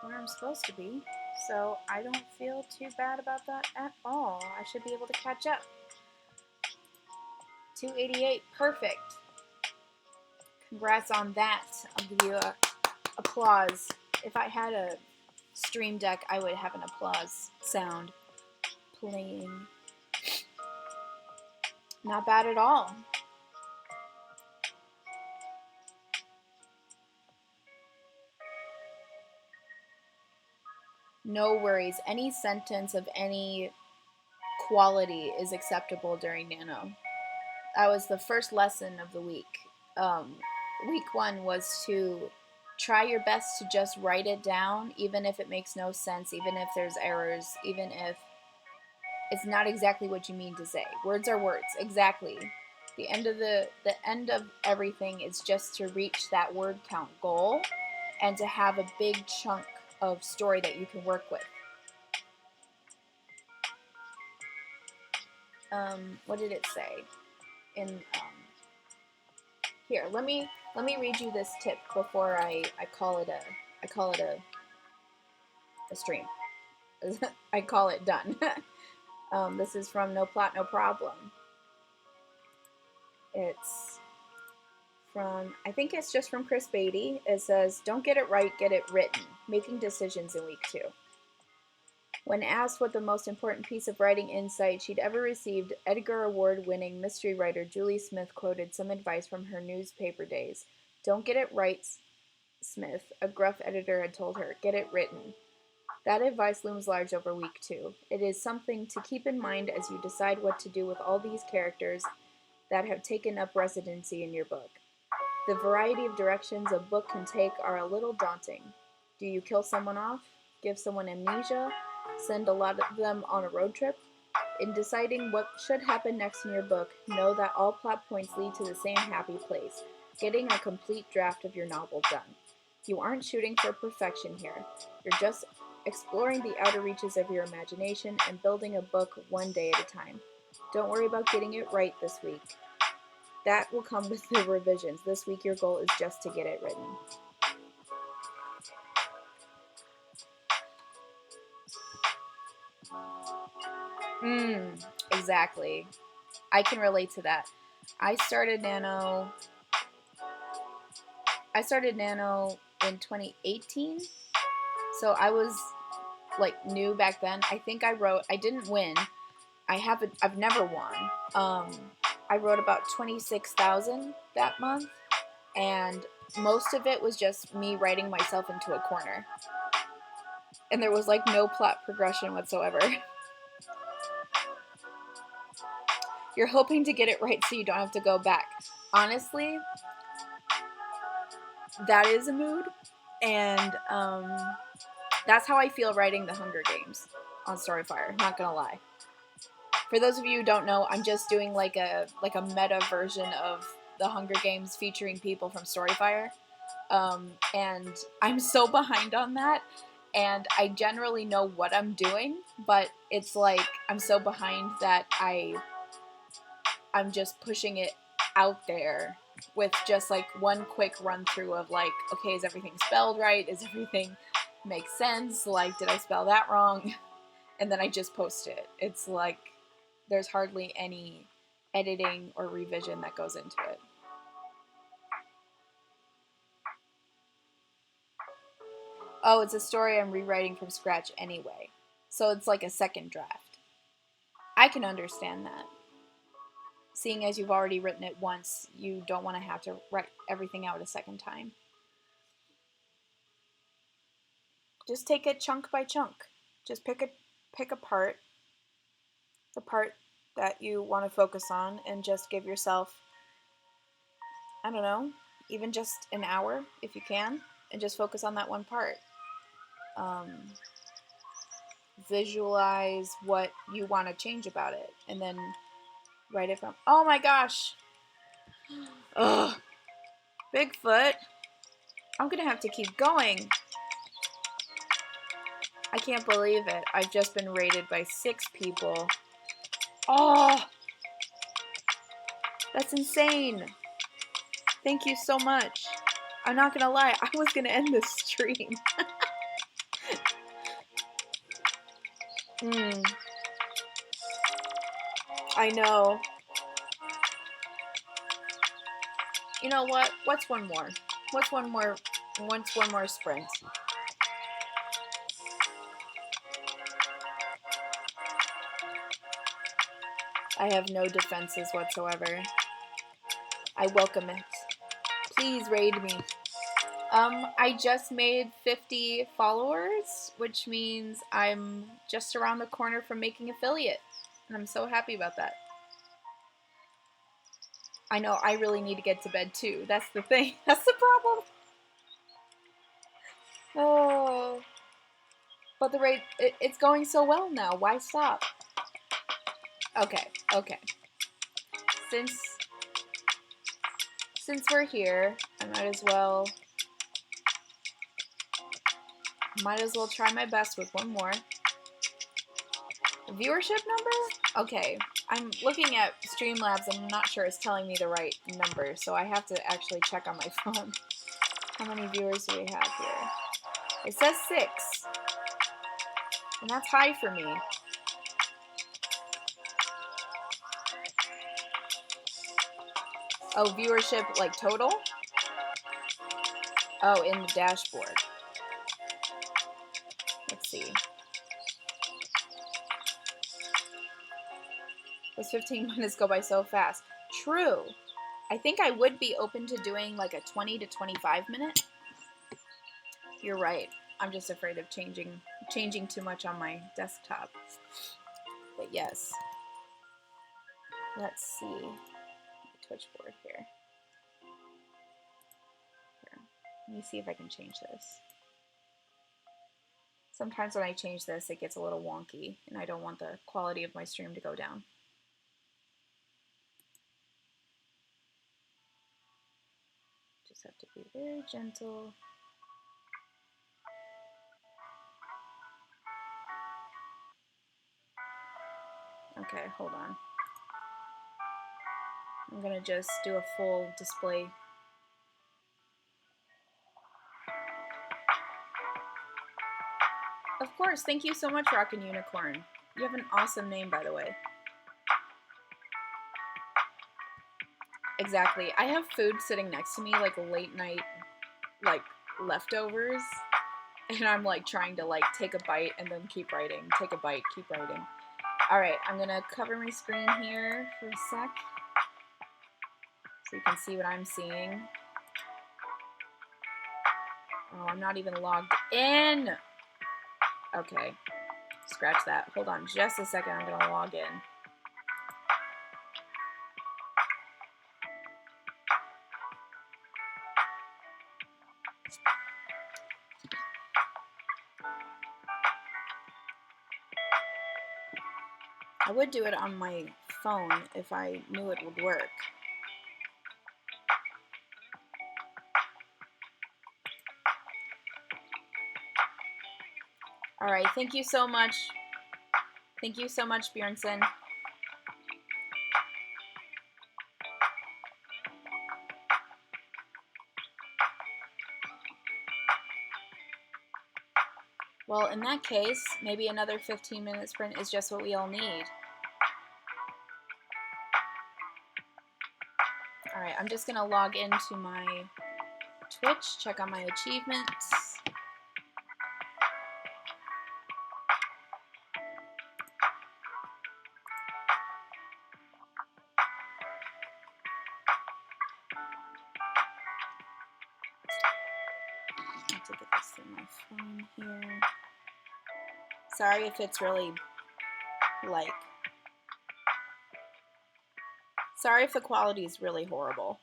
where I'm supposed to be, so I don't feel too bad about that at all. I should be able to catch up. 288, perfect. Congrats on that. I'll give you a applause. If I had a stream deck, I would have an applause sound playing. Not bad at all. No worries. Any sentence of any quality is acceptable during Nano. That was the first lesson of the week. Week 1 was to try your best to just write it down, even if it makes no sense, even if there's errors, even if it's not exactly what you mean to say. Words are words, exactly. The end of everything is just to reach that word count goal and to have a big chunk of story that you can work with. What did it say? Here, let me read you this tip before I call it a stream. I call it done. This is from No Plot, No Problem. It's from, I think it's just from Chris Beatty. It says, don't get it right, get it written. Making decisions in week 2. When asked what the most important piece of writing insight she'd ever received, Edgar Award-winning mystery writer Julie Smith quoted some advice from her newspaper days. Don't get it right, Smith, a gruff editor had told her. Get it written. That advice looms large over week 2. It is something to keep in mind as you decide what to do with all these characters that have taken up residency in your book. The variety of directions a book can take are a little daunting. Do you kill someone off? Give someone amnesia? Send a lot of them on a road trip? In deciding what should happen next in your book, know that all plot points lead to the same happy place, getting a complete draft of your novel done. You aren't shooting for perfection here. You're just exploring the outer reaches of your imagination and building a book one day at a time. Don't worry about getting it right this week. That will come with the revisions. This week your goal is just to get it written. Exactly. I can relate to that. I started Nano in 2018, so I was like new back then. I think I didn't win. I've never won. I wrote about 26,000 that month, and most of it was just me writing myself into a corner. And there was like no plot progression whatsoever. You're hoping to get it right so you don't have to go back. Honestly, that is a mood, and that's how I feel writing The Hunger Games on Storyfire, not gonna lie. For those of you who don't know, I'm just doing like a meta version of The Hunger Games featuring people from Storyfire. And I'm so behind on that, and I generally know what I'm doing, but it's like I'm so behind that I'm just pushing it out there with just like one quick run through of like, okay, is everything spelled right? Is everything make sense? Like, did I spell that wrong? And then I just post it. It's like there's hardly any editing or revision that goes into it. Oh, it's a story I'm rewriting from scratch anyway. So it's like a second draft. I can understand that. Seeing as you've already written it once, you don't want to have to write everything out a second time. Just take it chunk by chunk. Just pick a part, the part that you want to focus on, and just give yourself, I don't know, even just an hour if you can, and just focus on that one part. Visualize what you want to change about it, and then write it from. Oh my gosh! Ugh! Bigfoot! I'm gonna have to keep going. I can't believe it. I've just been rated by 6 people. Oh! That's insane! Thank you so much. I'm not gonna lie, I was gonna end this stream. I know. You know what? What's one more? What's one more sprint? I have no defenses whatsoever. I welcome it. Please raid me. I just made 50 followers, which means I'm just around the corner from making affiliate. And I'm so happy about that. I know, I really need to get to bed too. That's the thing. That's the problem. Oh. But the rate, it's going so well now. Why stop? Okay. Since we're here, I might as well try my best with one more. Viewership number? Okay, I'm looking at Streamlabs and I'm not sure it's telling me the right number, so I have to actually check on my phone. How many viewers do we have here? It says 6. And that's high for me. Oh, viewership, like total? Oh, in the dashboard. Let's see. Those 15 minutes go by so fast. True. I think I would be open to doing like a 20 to 25 minute. You're right. I'm just afraid of changing too much on my desktop. But yes. Let's see. Twitch board here. Let me see if I can change this. Sometimes when I change this, it gets a little wonky, and I don't want the quality of my stream to go down. Just have to be very gentle. Okay, hold on. I'm gonna just do a full display. Of course, thank you so much, Rockin' Unicorn. You have an awesome name, by the way. Exactly. I have food sitting next to me, like late night, like leftovers, and I'm like trying to like take a bite and then keep writing. Take a bite, keep writing. All right, I'm gonna cover my screen here for a sec, so you can see what I'm seeing. Oh, I'm not even logged in. Okay, scratch that. Hold on just a second. I'm gonna log in. I would do it on my phone if I knew it would work. All right, thank you so much. Thank you so much, Bjornson. Well, in that case, maybe another 15-minute sprint is just what we all need. Alright, I'm just gonna log into my Twitch, check on my achievements. I have to get this through my phone here. Sorry if it's really, like... Sorry if the quality is really horrible.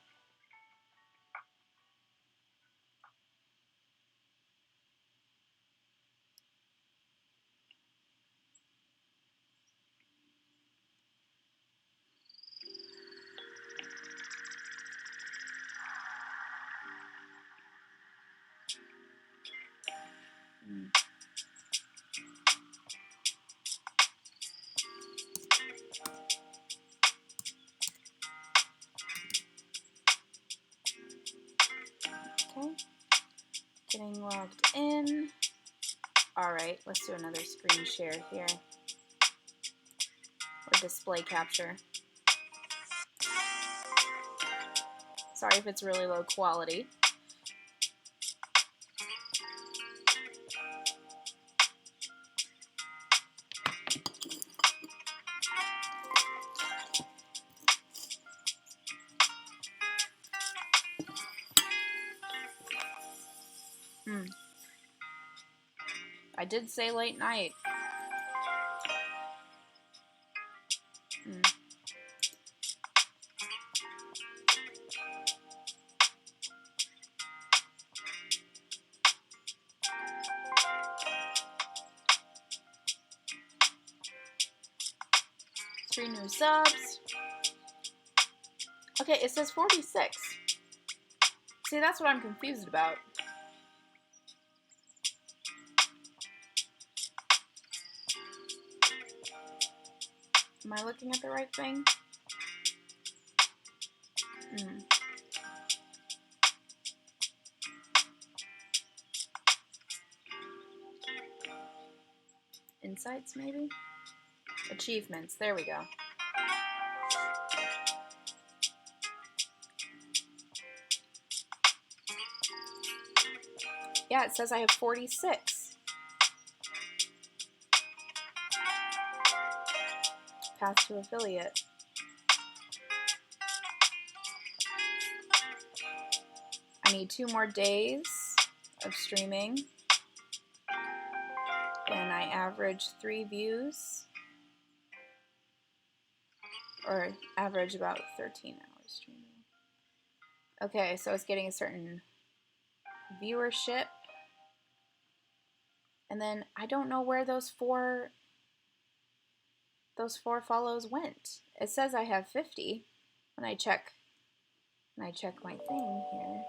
Okay, getting logged in. Alright, let's do another screen share here. Or display capture. Sorry if it's really low quality. I did say late night. 3 new subs. Okay, it says 46. See, that's what I'm confused about. Am I looking at the right thing? Insights, maybe? Achievements, there we go. Yeah, it says I have 46. Path to affiliate. I need 2 more days of streaming. And I average 3 views. Or average about 13 hours streaming. Okay, so it's getting a certain viewership. And then I don't know where those four follows went. It says I have 50 when I check my thing here.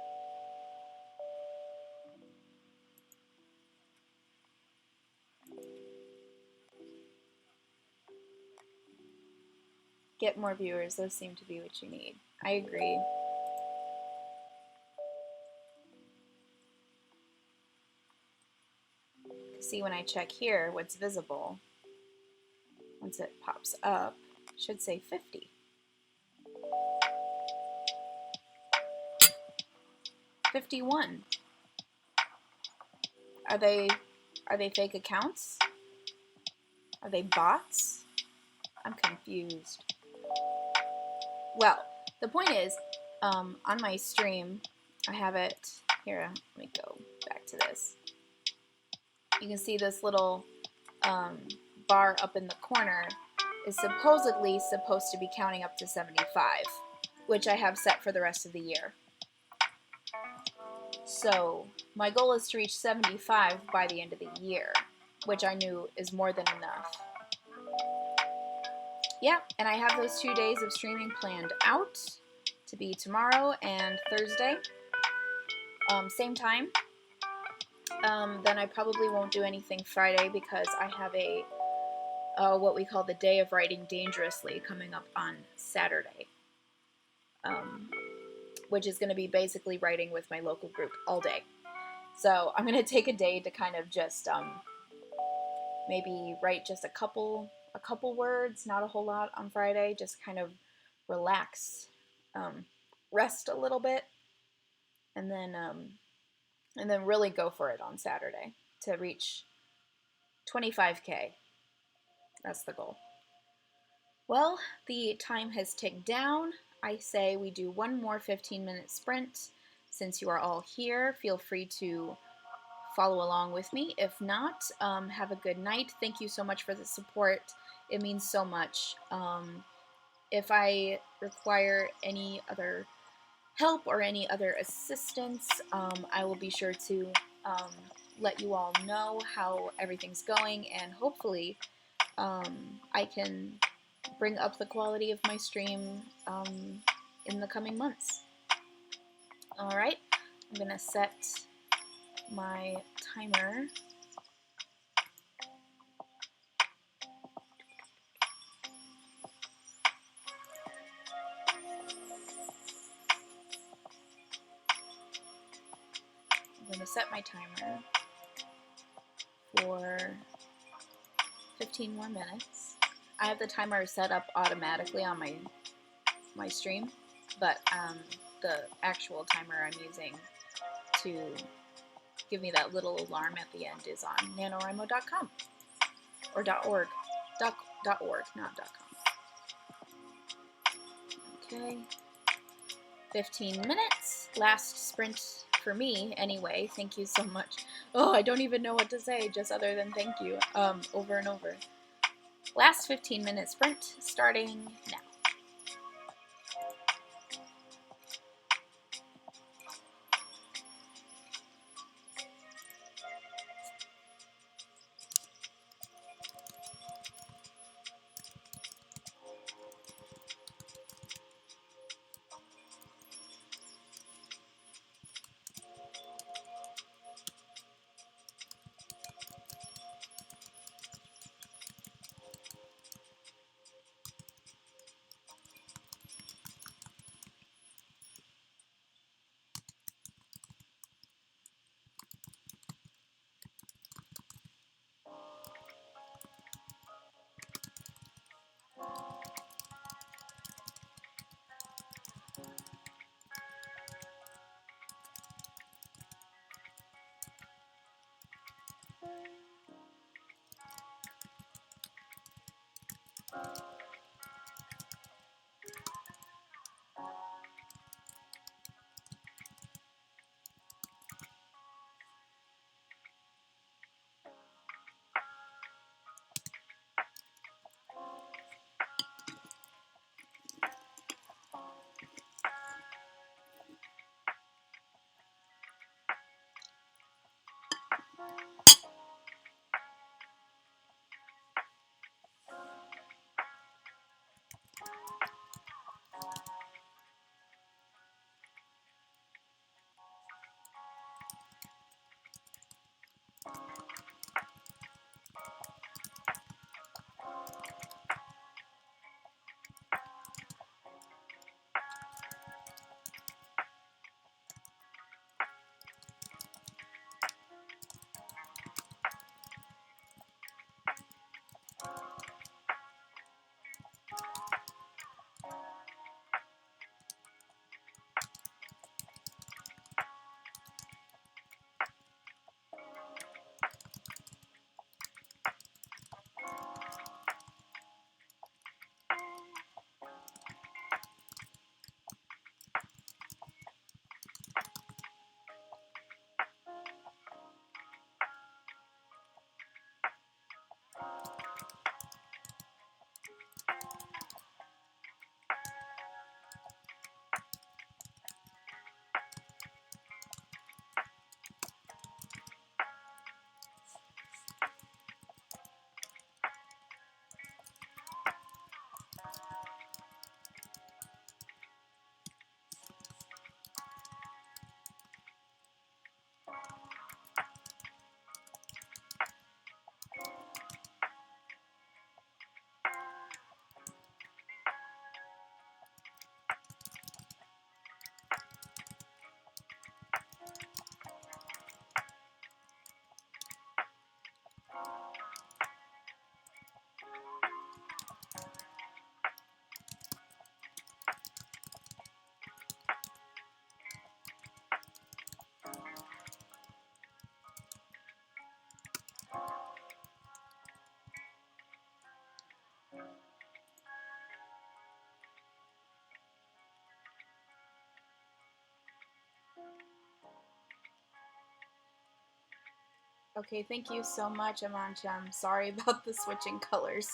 Get more viewers, those seem to be what you need. I agree. See, when I check here, what's visible, once it pops up, it should say 50. 51. Are they fake accounts? Are they bots? I'm confused. Well, the point is, on my stream, I have it here. Let me go back to this. You can see this little bar up in the corner is supposedly supposed to be counting up to 75, which I have set for the rest of the year. So my goal is to reach 75 by the end of the year, which I knew is more than enough. Yeah, and I have those 2 days of streaming planned out to be tomorrow and Thursday, same time. Then I probably won't do anything Friday because I have a what we call the Day of Writing Dangerously coming up on Saturday, which is going to be basically writing with my local group all day. So I'm going to take a day to kind of just maybe write just a couple words, not a whole lot on Friday, just kind of relax rest a little bit, and then really go for it on Saturday to reach 25K. That's the goal. Well, the time has ticked down. I say we do one more 15-minute sprint. Since you are all here, feel free to follow along with me. If not, have a good night. Thank you so much for the support. It means so much. If I require any other help or any other assistance, I will be sure to let you all know how everything's going, and hopefully I can bring up the quality of my stream in the coming months. Alright, I'm going to set my timer. I'm going to set my timer for 15 more minutes. I have the timer set up automatically on my stream, but the actual timer I'm using to give me that little alarm at the end is on NaNoWriMo.com or .org. .org, not .com. Okay, 15 minutes, last sprint for me anyway. Thank you so much. Oh, I don't even know what to say just other than thank you over and over. Last 15-minute sprint starting now. Okay, thank you so much, Amancham. Sorry about the switching colors.